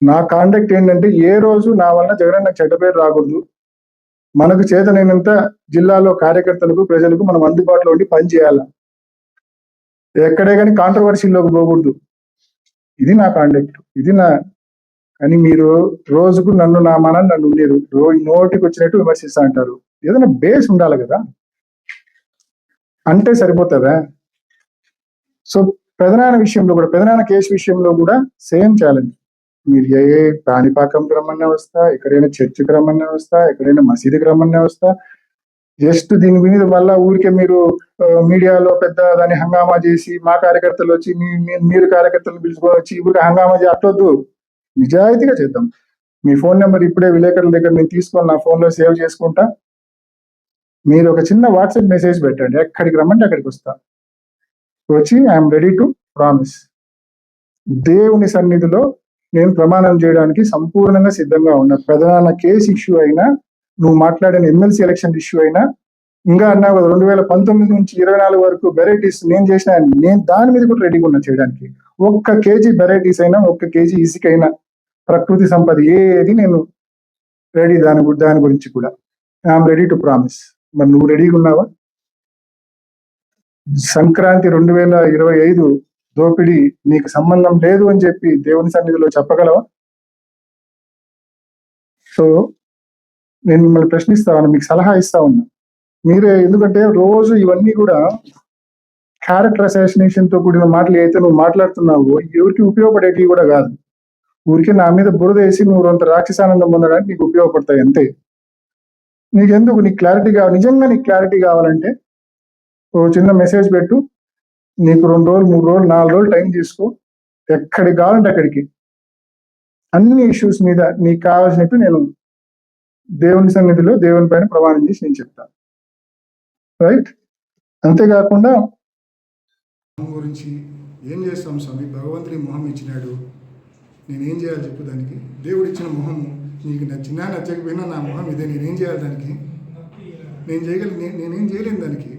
నా కాండక్ట్ ఏంటంటే, ఏ రోజు నా వల్ల జగనన్న చెడ్డ పేరు రాకూడదు. మనకు చేతనైనంత జిల్లాలో కార్యకర్తలకు, ప్రజలకు మనం అందుబాటులో ఉండి పని చేయాలి. ఎక్కడే కానీ కాంట్రవర్సీలోకి పోకూడదు. ఇది నా కాండక్ట్, ఇది నా. కానీ మీరు రోజుకు నన్ను ఉండేది నోటికి వచ్చినట్టు విమర్శిస్తా అంటారు. ఏదైనా బేస్ ఉండాలి కదా, అంటే సరిపోతుందా? సో పెదనాన్న విషయంలో కూడా, పెదనాన్న కేసు విషయంలో కూడా సేమ్ ఛాలెంజ్. మీరు ఏ కాణిపాకంకి రమ్మన్నా వస్తా, ఎక్కడైనా చర్చికి రమ్మన్నా వస్తా, ఎక్కడైనా మసీదుకి రమ్మన్నా వస్తా. జస్ట్ దీని మీద మళ్ళా ఊరికే మీరు మీడియాలో పెద్ద దాన్ని హంగామా చేసి, మా కార్యకర్తలు వచ్చి మీరు కార్యకర్తలు పిలుచుకొని వచ్చి ఊరికి హంగామా అట్టొద్దు. నిజాయితీగా చేద్దాం. మీ ఫోన్ నెంబర్ ఇప్పుడే విలేకరుల దగ్గర నేను తీసుకొని నా ఫోన్లో సేవ్ చేసుకుంటా. మీరు ఒక చిన్న వాట్సాప్ మెసేజ్ పెట్టండి, ఎక్కడికి రమ్మంటే అక్కడికి వస్తా. వచ్చి ఐఎమ్ రెడీ టు ప్రామిస్. దేవుని సన్నిధిలో నేను ప్రమాణం చేయడానికి సంపూర్ణంగా సిద్ధంగా ఉన్నా. ప్రధాన కేసు ఇష్యూ అయినా, నువ్వు మాట్లాడిన ఎమ్మెల్సీ ఎలక్షన్ ఇష్యూ అయినా, ఇంకా అన్నావు 2019 నుంచి 24 వరకు వెరైటీస్ నేను చేసిన, నేను దాని మీద కూడా రెడీగా ఉన్నా చేయడానికి. 1 కేజీ వెరైటీస్ అయినా, 1 కేజీ ఇసుకైనా, ప్రకృతి సంపద ఏది నేను రెడీ దాని గురించి కూడా. I'm ready to promise. మరి నువ్వు రెడీగా ఉన్నావా? సంక్రాంతి 2025 దోపిడీ నీకు సంబంధం లేదు అని చెప్పి దేవుని సన్నిధిలో చెప్పగలవా? సో నేను మిమ్మల్ని ప్రశ్నిస్తా ఉన్నా, మీకు సలహా ఇస్తా ఉన్నా. మీరే, ఎందుకంటే రోజు ఇవన్నీ కూడా క్యారెక్టర్ అసాసినేషన్ తో కూడిన మాటలు అయితే నువ్వు మాట్లాడుతున్నావు, ఎవరికి ఉపయోగపడేటివి కూడా కాదు. ఊరికే నా మీద బురద వేసి నువ్వు కొంత రాక్షసానందం పొందడానికి నీకు ఉపయోగపడతాయి అంతే. నీకెందుకు? నీకు క్లారిటీ కావాలి, నిజంగా నీకు క్లారిటీ కావాలంటే ఓ చిన్న మెసేజ్ పెట్టు. నీకు 2 రోజులు 3 రోజులు 4 రోజులు టైం తీసుకో, ఎక్కడికి కావాలంటే అక్కడికి అన్ని ఇష్యూస్ మీద నీకు కావాల్సినట్టు నేను దేవుని సన్నిధిలో దేవుని పైన ప్రమాణం చేసి నేను చెప్తాను. రైట్? అంతేకాకుండా గురించి ఏం చేస్తాం స్వామి, భగవంతుడి మొహం ఇచ్చినాడు, నేనేం చేయాలి చెప్పు దానికి? దేవుడు ఇచ్చిన మొహము నీకు నచ్చినా నచ్చకపోయినా నా మొహం ఇదే, నేనేం చేయాలి దానికి? నేనేం చేయలేను దానికి.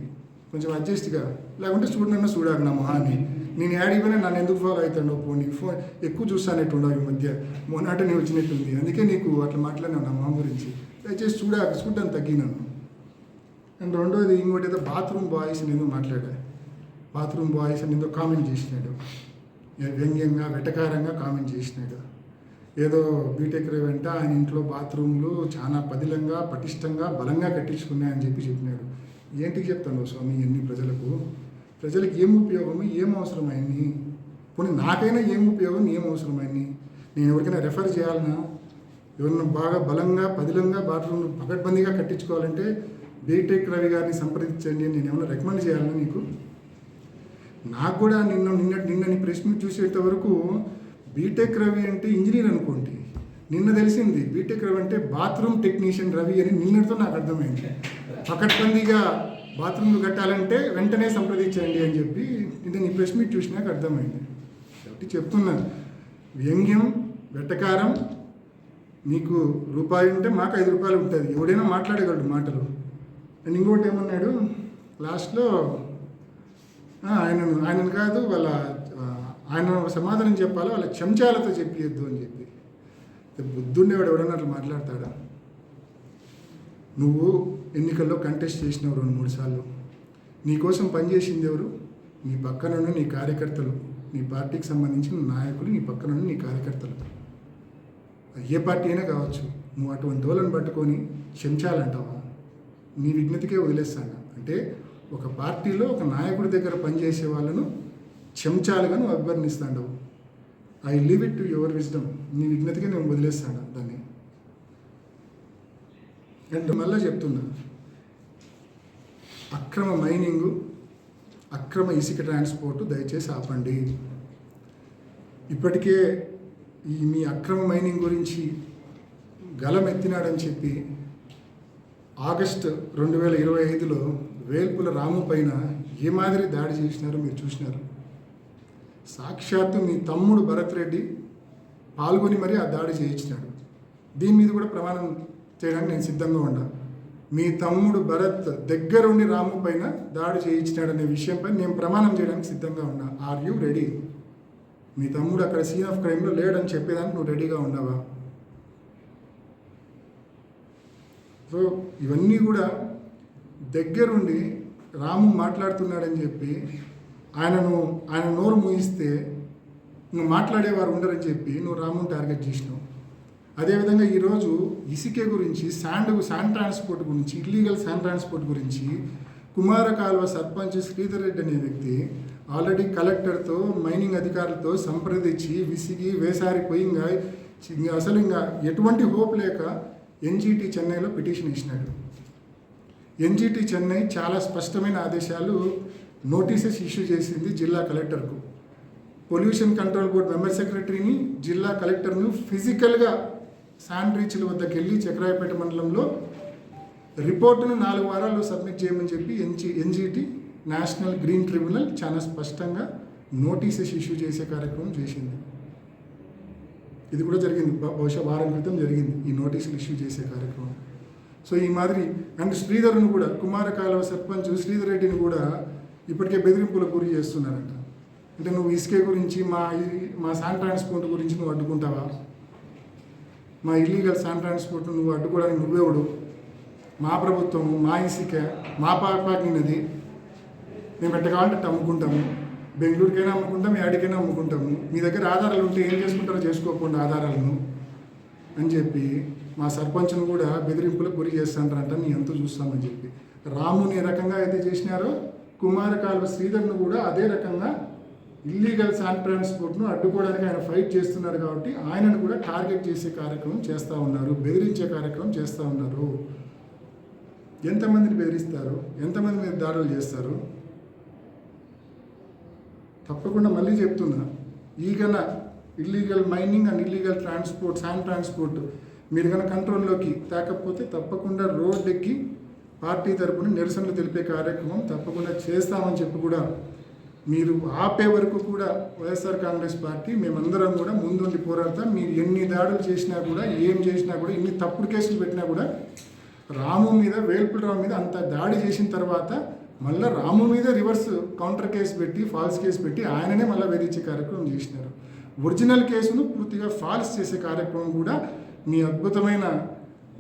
కొంచెం అడ్జస్ట్గా, లేకుంటే చూడనన్నా చూడాలి నా మొహాన్ని. నేను యాడిపోయినా నన్ను ఎందుకు ఫాలో అవుతాడు? నీకు ఫోన్ ఎక్కువ చూస్తానట్టుండవు ఈ మధ్య, మొన్నట నేను వచ్చినట్టుంది, అందుకే నీకు అట్లా మాట్లాడినావు నా మొహం గురించి. దయచేసి చూడడానికి తగ్గినాను. అండ్ రెండోది ఇంకోటి ఏదో బాత్రూమ్ బాయ్స్ నేను మాట్లాడా. బాత్రూమ్ బాయ్స్ అని ఏదో కామెంట్ చేసినాడు, వ్యంగ్యంగా వెటకారంగా కామెంట్ చేసినాడు. ఏదో బీటెక్ వెంట ఆయన ఇంట్లో బాత్రూమ్లు చాలా పదిలంగా పటిష్టంగా బలంగా కట్టించుకున్నాయని చెప్పినాడు. ఏంటికి చెప్తాను స్వామి ఎన్ని ప్రజలకు ఏం ఉపయోగము, ఏం అవసరమైంది? పోనీ నాకైనా ఏం ఉపయోగం, ఏం అవసరమైంది? నేను ఎవరికైనా రెఫర్ చేయాలన్నా, ఎవరైనా బాగా బలంగా పదిలంగా బాత్రూమ్లు పకడ్బందీగా కట్టించుకోవాలంటే బీటెక్ రవి గారిని సంప్రదించండి అని నేను ఏమైనా రికమెండ్ చేయాలన్నా నీకు? నాకు కూడా నిన్న నీ ప్రెస్ మీట్ చూసేంత వరకు బీటెక్ రవి అంటే ఇంజనీర్ అనుకోండి, నిన్న తెలిసింది బీటెక్ రవి అంటే బాత్రూమ్ టెక్నీషియన్ రవి అని నిన్నటితో నాకు అర్థమైంది. పకడ్బందీగా బాత్రూమ్లు కట్టాలంటే వెంటనే సంప్రదించండి అని చెప్పి నిన్న నీ ప్రెస్ మీట్ చూసినాక అర్థమైంది. కాబట్టి చెప్తున్నాను, వ్యంగ్యం వెటకారం నీకు రూపాయి ఉంటే మాకు 5 రూపాయలు ఉంటుంది, ఎవడైనా మాట్లాడగలడు మాటలు. అండ్ ఇంకోటి ఏమన్నాడు లాస్ట్లో, ఆయనను కాదు ఆయన సమాధానం చెప్పాలో వాళ్ళ చెంచాలతో చెప్పియద్దు అని చెప్పి. బుద్ధుండేవాడు ఎవడన్నా అట్లా మాట్లాడతాడా? నువ్వు ఎన్నికల్లో కంటెస్ట్ చేసినావు 2-3 సార్లు. నీకోసం పనిచేసింది ఎవరు? నీ పక్కనున్న నీ కార్యకర్తలు, నీ పార్టీకి సంబంధించిన నాయకులు, నీ పక్కనున్న నీ కార్యకర్తలు. ఏ పార్టీ అయినా కావచ్చు. నువ్వు అటువంటి వాళ్ళని పట్టుకొని చెంచాలంటావా? నీ విజ్ఞతకే వదిలేస్తాను. అంటే ఒక పార్టీలో ఒక నాయకుడి దగ్గర పనిచేసే వాళ్ళను చెంచాలుగా నువ్వు అభివర్ణిస్తాడు. I leave it to your wisdom. నీ విజ్ఞతకే నేను వదిలేస్తాను దాన్ని. అంటే మళ్ళీ చెప్తున్నా, అక్రమ మైనింగు, అక్రమ ఇసుక ట్రాన్స్పోర్టు దయచేసి ఆపండి. ఇప్పటికే మీ అక్రమ మైనింగ్ గురించి గలమెత్తినాడని చెప్పి ఆగస్టు 2025లో వేల్పుల రాము పైన ఏ మాదిరి దాడి చేసినారో మీరు చూసినారు. సాక్షాత్తు మీ తమ్ముడు భరత్ రెడ్డి పాల్గొని మరీ ఆ దాడి చేయించినాడు. దీని మీద కూడా ప్రమాణం చేయడానికి నేను సిద్ధంగా ఉన్నా. మీ తమ్ముడు భరత్ దగ్గరుండి రాము పైన దాడి చేయించినాడనే విషయంపై నేను ప్రమాణం చేయడానికి సిద్ధంగా ఉన్నా. Are you ready? మీ తమ్ముడు అక్కడ సీన్ ఆఫ్ క్రైమ్లో లేడని చెప్పేదానికి నువ్వు రెడీగా ఉన్నావా? సో ఇవన్నీ కూడా దగ్గరుండి రాము మాట్లాడుతున్నాడని చెప్పి ఆయన నోరు మూయిస్తే నువ్వు మాట్లాడేవారు ఉండరని చెప్పి నువ్వు రాముని టార్గెట్ చేసినావు. అదేవిధంగా ఈరోజు ఇసుకే గురించి, శాండ్ ట్రాన్స్పోర్ట్ గురించి, ఇల్లీగల్ శాండ్ ట్రాన్స్పోర్ట్ గురించి కుమార కాల్వ సర్పంచ్ శ్రీధర్ రెడ్డి అనే వ్యక్తి ఆల్రెడీ కలెక్టర్తో, మైనింగ్ అధికారులతో సంప్రదించి విసిగి వేసారిపోయి అసలు ఎటువంటి హోప్ లేక ఎన్జిటి చెన్నైలో పిటిషన్ ఇచ్చినాడు. ఎన్జిటి చెన్నై చాలా స్పష్టమైన ఆదేశాలు, నోటీసెస్ ఇష్యూ చేసింది జిల్లా కలెక్టర్కు. పొల్యూషన్ కంట్రోల్ బోర్డ్ మెంబర్ సెక్రటరీని, జిల్లా కలెక్టర్ను ఫిజికల్గా శాండ్ రీచ్ల వద్దకు వెళ్ళి చక్రాయపేట మండలంలో రిపోర్టును 4 వారాల్లో సబ్మిట్ చేయమని చెప్పి ఎన్జిటి నేషనల్ గ్రీన్ ట్రిబ్యునల్ చాలా స్పష్టంగా నోటీసెస్ ఇష్యూ చేసే కార్యక్రమం చేసింది. ఇది కూడా జరిగింది, బహుశా వారం క్రితం జరిగింది ఈ నోటీసులు ఇష్యూ చేసే కార్యక్రమం. సో ఈ మాదిరి అండ్ శ్రీధర్ను కూడా, కుమార కాలువ సర్పంచ్ శ్రీధర్ రెడ్డిని కూడా ఇప్పటికే బెదిరింపులకు గురి చేస్తున్నారంట. అంటే నువ్వు ఇసుకే గురించి, మా శాండ్ ట్రాన్స్పోర్ట్ గురించి నువ్వు అడ్డుకుంటావా? మా ఇల్లీగల్ శాండ్ ట్రాన్స్పోర్ట్ నువ్వు అడ్డుకోవడానికి నువ్వెవడు, మా ప్రభుత్వము, మా ఇసుక, మా పాపాకి నది, మేము ఎట్ట కావాలంటే అట్ట అమ్ముకుంటాము, బెంగళూరుకైనా అమ్ముకుంటాం, యాడికైనా అమ్ముకుంటాము, మీ దగ్గర ఆధారాలు ఉంటే ఏం చేసుకుంటారో చేసుకోకుండా ఆధారాలను అని చెప్పి మా సర్పంచ్ను కూడా బెదిరింపులకు గురి చేస్తానంట, నీ ఎంతో చూస్తామని చెప్పి. రాముని ఏ రకంగా అయితే చేసినారో కుమారకాలువ శ్రీధర్ను కూడా అదే రకంగా ఇల్లీగల్ శాండ్ ట్రాన్స్పోర్ట్ను అడ్డుకోవడానికి ఆయన ఫైట్ చేస్తున్నారు కాబట్టి ఆయనను కూడా టార్గెట్ చేసే కార్యక్రమం చేస్తూ ఉన్నారు, బెదిరించే కార్యక్రమం చేస్తూ ఉన్నారు. ఎంతమందిని బెదిరిస్తారు, ఎంతమంది మీద దాడులు చేస్తారు? తప్పకుండా మళ్ళీ చెప్తున్నా, ఈగన illegal mining and illegal transport, sand transport మీరు కనుక కంట్రోల్లోకి తేకపోతే తప్పకుండా రోడ్ ఎక్కి పార్టీ తరపున నిరసనలు తెలిపే కార్యక్రమం తప్పకుండా చేస్తామని చెప్పి కూడా మీరు ఆపే వరకు కూడా వైఎస్ఆర్ కాంగ్రెస్ పార్టీ మేమందరం కూడా ముందుండి పోరాడతాం. మీరు ఎన్ని దాడులు చేసినా కూడా, ఏం చేసినా కూడా, ఇన్ని తప్పుడు కేసులు పెట్టినా కూడా, రాము మీద, వేల్పుల రాము మీద అంత దాడి చేసిన తర్వాత మళ్ళీ రాము మీద రివర్స్ కౌంటర్ కేసు పెట్టి, ఫాల్స్ కేసు పెట్టి ఆయననే మళ్ళీ వేధించే కార్యక్రమం చేసినారు. ఒరిజినల్ కేసును పూర్తిగా ఫాల్స్ చేసే కార్యక్రమం కూడా మీ అద్భుతమైన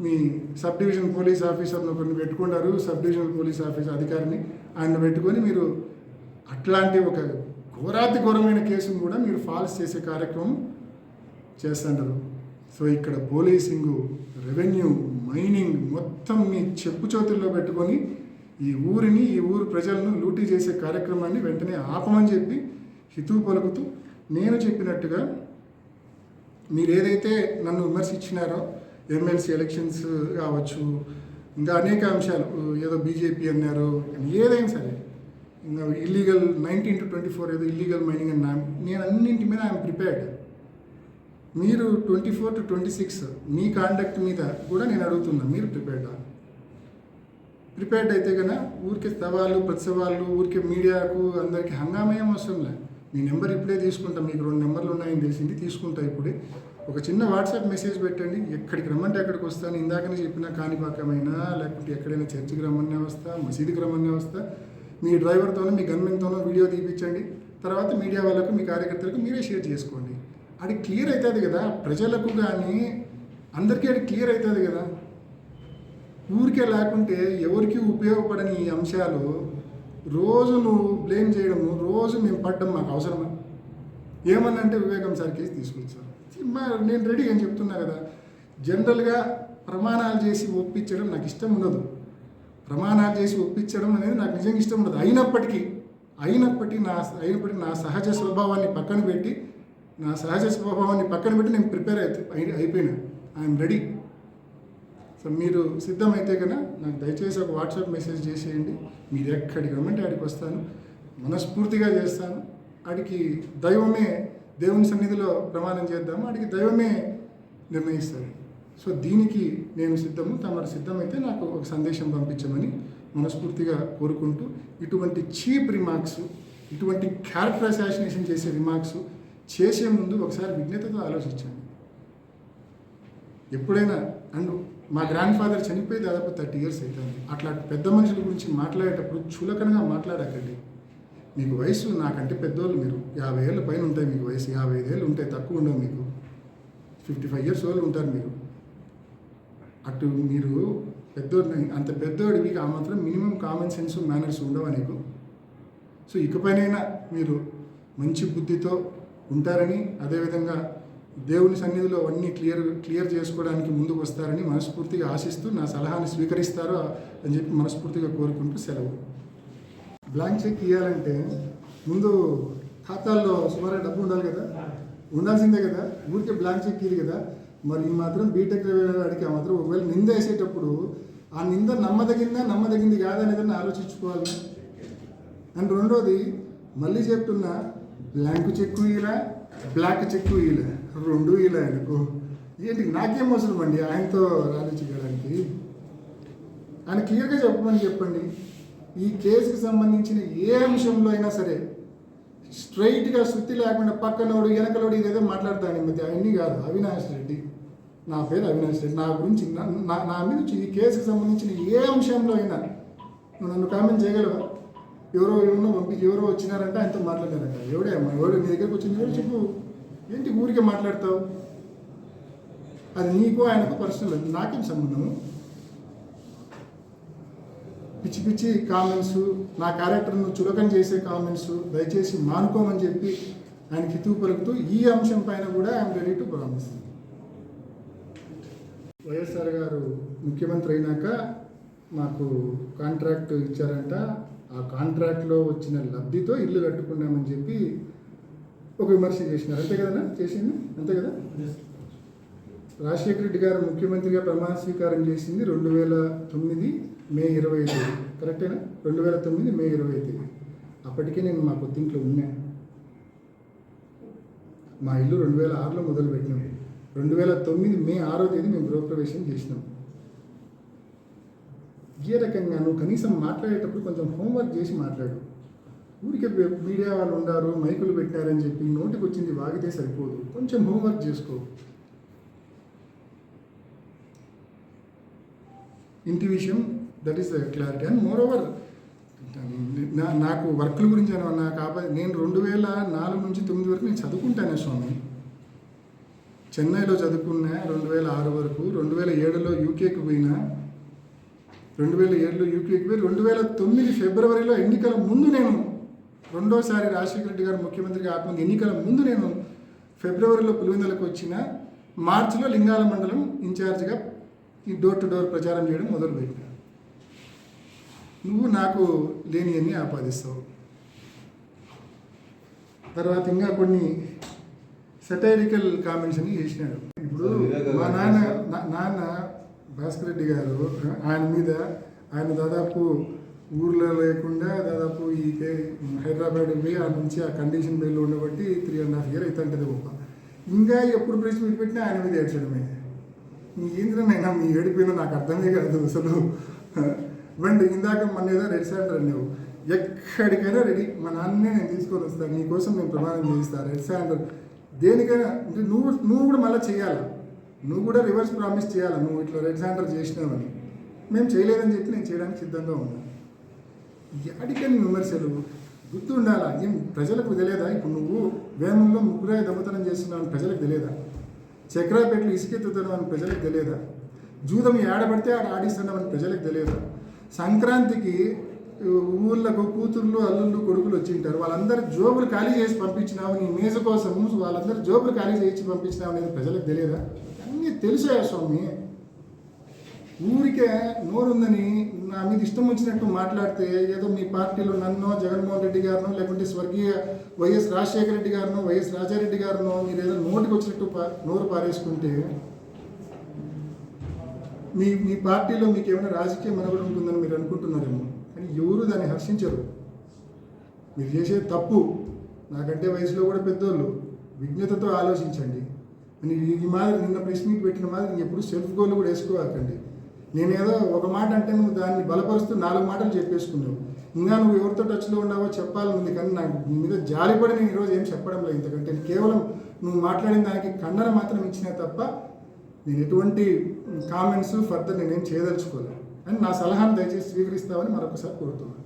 మీ సబ్ డివిజన్ పోలీస్ ఆఫీసర్ను కొన్ని పెట్టుకున్నారు, సబ్ డివిజనల్ పోలీస్ ఆఫీసర్ అధికారిని ఆయన పెట్టుకొని మీరు అట్లాంటి ఒక ఘోరాతి ఘోరమైన కేసును కూడా మీరు ఫాల్స్ చేసే కార్యక్రమం చేస్తుంటారు. సో ఇక్కడ పోలీసింగు, రెవెన్యూ, మైనింగ్ మొత్తం మీ చెప్పు చేతుల్లో పెట్టుకొని ఈ ఊరిని, ఈ ఊరు ప్రజలను లూటీ చేసే కార్యక్రమాన్ని వెంటనే ఆపమని చెప్పి హితవు పలుకుతూ, నేను చెప్పినట్టుగా మీరు ఏదైతే నన్ను విమర్శించినారో ఎమ్మెల్సీ ఎలక్షన్స్ కావచ్చు, ఇంకా అనేక అంశాలు, ఏదో బీజేపీ అన్నారు, ఏదైనా సరే, ఇంకా ఇల్లీగల్ 19 to 24 ఏదో ఇల్లీగల్ మైనింగ్ అన్నా, నేను అన్నింటి మీద ఐఎమ్ ప్రిపేర్డ్. మీరు 24 to 26 మీ కాండక్ట్ మీద కూడా నేను అడుగుతున్నా, మీరు ప్రిపేర్డ్ అయితే కన్నా ఊరికే సవాళ్ళు, ప్రతి సవాళ్ళు, ఊరికే మీడియాకు అందరికీ హంగామయం అవసరం లేదు. మీ నెంబర్ ఇప్పుడే తీసుకుంటా, మీకు 2 నెంబర్లు ఉన్నాయని తెలిసింది, తీసుకుంటా ఇప్పుడే. ఒక చిన్న వాట్సాప్ మెసేజ్ పెట్టండి, ఎక్కడికి రమ్మంటే అక్కడికి వస్తాను. ఇందాకనే చెప్పిన కాణిపాకమైనా, లేకపోతే ఎక్కడైనా చర్చికి రమ్మనే వస్తా, మసీదుకి రమ్మనే వస్తా. మీ డ్రైవర్తోనో, మీ గన్మెన్తోనో వీడియో తీపించండి, తర్వాత మీడియా వాళ్ళకు, మీ కార్యకర్తలకు మీరే షేర్ చేసుకోండి. అది క్లియర్ అవుతుంది కదా ప్రజలకు, కానీ అందరికీ అది క్లియర్ అవుతుంది కదా. ఊరికే లేకుంటే ఎవరికి ఉపయోగపడని ఈ అంశాలు రోజు నువ్వు బ్లేమ్ చేయడము, రోజు మేము పడ్డం మాకు అవసరమా? ఏమన్నంటే వివేకం సార్ కేసు తీసుకొచ్చారు, నేను రెడీ అని చెప్తున్నా కదా. జనరల్గా ప్రమాణాలు చేసి ఒప్పించడం నాకు ఇష్టం ఉండదు. ప్రమాణాలు చేసి ఒప్పించడం అనేది నాకు నిజంగా ఇష్టం ఉండదు. అయినప్పటికీ నా సహజ స్వభావాన్ని పక్కన పెట్టి నేను ప్రిపేర్ అయిపోయినా. I'm ready. సో మీరు సిద్ధమైతే కన్నా నాకు దయచేసి ఒక వాట్సాప్ మెసేజ్ చేసేయండి. మీరు ఎక్కడికి రమ్మంటే ఆడికి వస్తాను, మనస్ఫూర్తిగా చేస్తాను. ఆడికి దైవమే, దేవుని సన్నిధిలో ప్రమాణం చేద్దాము, ఆడికి దైవమే నిర్ణయిస్తారు. సో దీనికి నేను సిద్ధము, తమరు సిద్ధమైతే నాకు ఒక సందేశం పంపించమని మనస్ఫూర్తిగా కోరుకుంటూ, ఇటువంటి చీప్ రిమార్క్స్, ఇటువంటి క్యారెక్టర్ అసాసినేషన్ చేసే రిమార్క్స్ చేసే ముందు ఒకసారి విజ్ఞతతో ఆలోచించండి. ఎప్పుడైనా అండ్ మా గ్రాండ్ ఫాదర్ చనిపోయి దాదాపు 30 years అవుతుంది. అట్లా పెద్ద మనుషుల గురించి మాట్లాడేటప్పుడు చులకనగా మాట్లాడకండి. మీకు వయసు నాకంటే పెద్దోళ్ళు, మీరు 50 ఏళ్ళ పైన ఉంటాయి మీకు వయసు, 55 ఏళ్ళు ఉంటాయి, తక్కువ ఉండవు మీకు. 55 years old ఉంటారు మీరు. అటు మీరు పెద్దోడిని, అంత పెద్దోడివి ఆ మాత్రం మినిమం కామన్ సెన్స్, మేనర్స్ ఉండవా నీకు? సో ఇకపైనైనా మీరు మంచి బుద్ధితో ఉంటారని, అదేవిధంగా దేవుని సన్నిధిలో అన్నీ క్లియర్ చేసుకోవడానికి ముందుకు వస్తారని మనస్ఫూర్తిగా ఆశిస్తూ, నా సలహాని స్వీకరిస్తారో అని చెప్పి మనస్ఫూర్తిగా కోరుకుంటూ సెలవు. బ్లాంక్ చెక్ ఇవ్వాలంటే ముందు ఖాతాల్లో సుమారు డబ్బు ఉండాలి కదా, ఉండాల్సిందే కదా. ఊరికే బ్లాంక్ చెక్ ఇది కదా. మరి ఈ మాత్రం బీటెక్ అడిగి ఆ మాత్రం ఒకవేళ నింద వేసేటప్పుడు ఆ నింద నమ్మదగింది కాదనేదని ఆలోచించుకోవాలి. అండ్ రెండోది, మళ్ళీ చెప్తున్నా, బ్లాంక్ చెక్కు ఇలా, బ్లాక్ చెక్కు ఇలా, 2 ఇలా అనుకో. ఏంటి నాకేం అవసరం అండి ఆయనతో ఆలోచించడానికి? ఆయన క్లియర్గా చెప్పండి. ఈ కేసుకి సంబంధించిన ఏ అంశంలో అయినా సరే స్ట్రైట్గా శుద్ధి లేకుండా పక్కనోడు వెనకలోడు ఇదేదో మాట్లాడతాను ఈ మధ్య. అవన్నీ కాదు. అవినాష్ రెడ్డి, నా పేరు అవినాష్ రెడ్డి. నా గురించి నా మీద ఈ కేసుకి సంబంధించిన ఏ అంశంలో అయినా నువ్వు నన్ను కామెంట్ చేయగలవా? ఎవరో వచ్చినారంటే ఆయనతో మాట్లాడారంట. ఎవడు నీ దగ్గరకు వచ్చింది ఎవరు చెప్పు. ఏంటి ఊరికే మాట్లాడతావు? అది నీకు ఆయనకు పర్సనల్, నాకేం సంబంధము. పిచ్చి పిచ్చి కామెంట్స్, నా క్యారెక్టర్ను చులకన చేసే కామెంట్స్ దయచేసి మానుకోమని చెప్పి ఆయనకి హితవు పలుకుతూ ఈ అంశం పైన కూడా I'm ready to promise. YSR గారు ముఖ్యమంత్రి అయినాక మాకు కాంట్రాక్ట్ ఇచ్చారంట, ఆ కాంట్రాక్ట్లో వచ్చిన లబ్ధితో ఇల్లు కట్టుకున్నామని చెప్పి ఒక విమర్శ చేసినారు. అంతే కదా చేసింది, అంతే కదా. రాజశేఖర రెడ్డి గారు ముఖ్యమంత్రిగా ప్రమాణ స్వీకారం చేసింది 2009 మే 25, కరెక్టేనా? 2009 మే 25. అప్పటికే నేను మా కొత్తింట్లో ఉన్నా. మా ఇల్లు 2006లో మొదలుపెట్టినాం. 2009 మే 6వ తేదీ మేము గృహప్రవేశం చేసినాం. ఏ రకంగా నువ్వు కనీసం మాట్లాడేటప్పుడు కొంచెం హోంవర్క్ చేసి మాట్లాడు. ఊరికే మీడియా వాళ్ళు ఉండారు, మైకులు పెట్టారని చెప్పి నోటికి వచ్చింది వాగితే సరిపోదు, కొంచెం హోంవర్క్ చేసుకో. ఇంటి విషయం that is the clarity. And more over నాకు వర్క్ల గురించి అన్నా కాబట్టి నేను 2004 నుంచి 2009 వరకు నేను చదువుకుంటానే స్వామి. చెన్నైలో చదువుకున్నా 2006 వరకు. 2007లో యూకేకి పోయినా, 2007లో యూకేకి పోయి 2009 ఫిబ్రవరిలో ఎన్నికల ముందు నేను రెండోసారి రాజశేఖర రెడ్డి గారు ముఖ్యమంత్రిగా ఆత్మంది ఎన్నికల ముందు నేను ఫిబ్రవరిలో పులివెందులకు వచ్చిన, మార్చిలో లింగాల మండలం ఇన్ఛార్జిగా ఈ డోర్ టు డోర్ ప్రచారం చేయడం మొదలుపెట్టిన. నువ్వు నాకు లేనివన్నీ ఆపాదిస్తావు. తర్వాత ఇంకా కొన్ని సెటైరికల్ కామెంట్స్ అని చేసినాడు. ఇప్పుడు మా నాన్న భాస్కర్ రెడ్డి గారు ఆయన మీద, ఆయన దాదాపు ఊర్లో లేకుండా దాదాపు ఈ హైదరాబాద్ పోయి ఆ నుంచి ఆ కండిషన్ బెయిల్లో ఉండబట్టి 3.5 years అవుతుంటుంది. ఇంకా ఎప్పుడు ప్రెస్ మీట్ పెట్టినా ఆయన మీద ఏడ్చడమే. మీ ఏంద్రనైనా మీ ఏడిపోయినా నాకు అర్థమే కాదు అసలు. బండి ఇందాక మన ఏదో రెడ్ శాండర్ అన్నావు, ఎక్కడికైనా రెడీ, మా నాన్నే నేను తీసుకొని వస్తాను, నీకోసం నేను ప్రమాణం చేయిస్తాను. రెడ్ శాండర్ దేనికైనా అంటే నువ్వు కూడా మళ్ళీ చేయాలి, నువ్వు కూడా రివర్స్ ప్రామిస్ చేయాలి. నువ్వు ఇట్లా రెడ్ శాండర్ చేసినావని మేము చేయలేదని చెప్పి నేను చేయడానికి సిద్ధంగా ఉన్నాను. ఎక్కడికైనా విమర్శలు గుర్తు ఉండాలా? ఏం ప్రజలకు తెలియదా? ఇప్పుడు నువ్వు వేమంలో ముగ్గురాయి దొంగతనం చేస్తున్నావు అని ప్రజలకు తెలియదా? చక్రాపేటలో ఇసుకెత్తుతున్నావు అని ప్రజలకు తెలియదా? జూదం ఏడబడితే ఆడ ఆడిస్తున్నామని ప్రజలకు తెలియదా? సంక్రాంతికి ఊళ్ళకు కూతుర్లు అల్లుళ్ళు కొడుకులు వచ్చింటారు, వాళ్ళందరూ జోబులు ఖాళీ చేసి పంపించినావు నీ మేజ కోసం, వాళ్ళందరూ జోబులు ఖాళీ చేసి పంపించినావు అనేది ప్రజలకు తెలియదా? అన్నీ తెలుసా స్వామి. ఊరికే నోరుందని నా మీద ఇష్టం వచ్చినట్టు మాట్లాడితే ఏదో మీ పార్టీలో నన్నో జగన్మోహన్ రెడ్డి గారినో లేకుంటే స్వర్గీయ వైఎస్ రాజశేఖర రెడ్డి గారినో వైఎస్ రాజారెడ్డి గారినో మీరు ఏదో నోటికి వచ్చినట్టు నోరు పారేసుకుంటే మీ పార్టీలో మీకు ఏమైనా రాజకీయ మనుగడ ఉంటుందని మీరు అనుకుంటున్నారేమో, కానీ ఎవరు దాన్ని హర్షించరు. మీరు చేసే తప్పు. నాకంటే వయసులో కూడా పెద్దోళ్ళు, విజ్ఞతతో ఆలోచించండి. అని ఈ మాదిరి నిన్న ప్రెస్ మీట్ పెట్టిన మాదిరి ఎప్పుడు సెల్ఫ్ గోల్ కూడా వేసుకోవాకండి. నేనేదో ఒక మాట అంటే నువ్వు దాన్ని బలపరుస్తూ 4 మాటలు చెప్పేసుకున్నావు. ఇంకా నువ్వు ఎవరితో టచ్లో ఉన్నావో చెప్పాలని ఉంది, కానీ నాకు నీ మీద జాలిపడి నేను ఈరోజు ఏం చెప్పడం లేదు. ఇంతకంటే కేవలం నువ్వు మాట్లాడిన దానికి ఖండన మాత్రం ఇచ్చినా తప్ప నేను ఎటువంటి కామెంట్స్ ఫర్దర్ నేనేం చేయదలుచుకోలేదు. అని నా సలహాను దయచేసి స్వీకరిస్తామని మరొకసారి కోరుతున్నాను.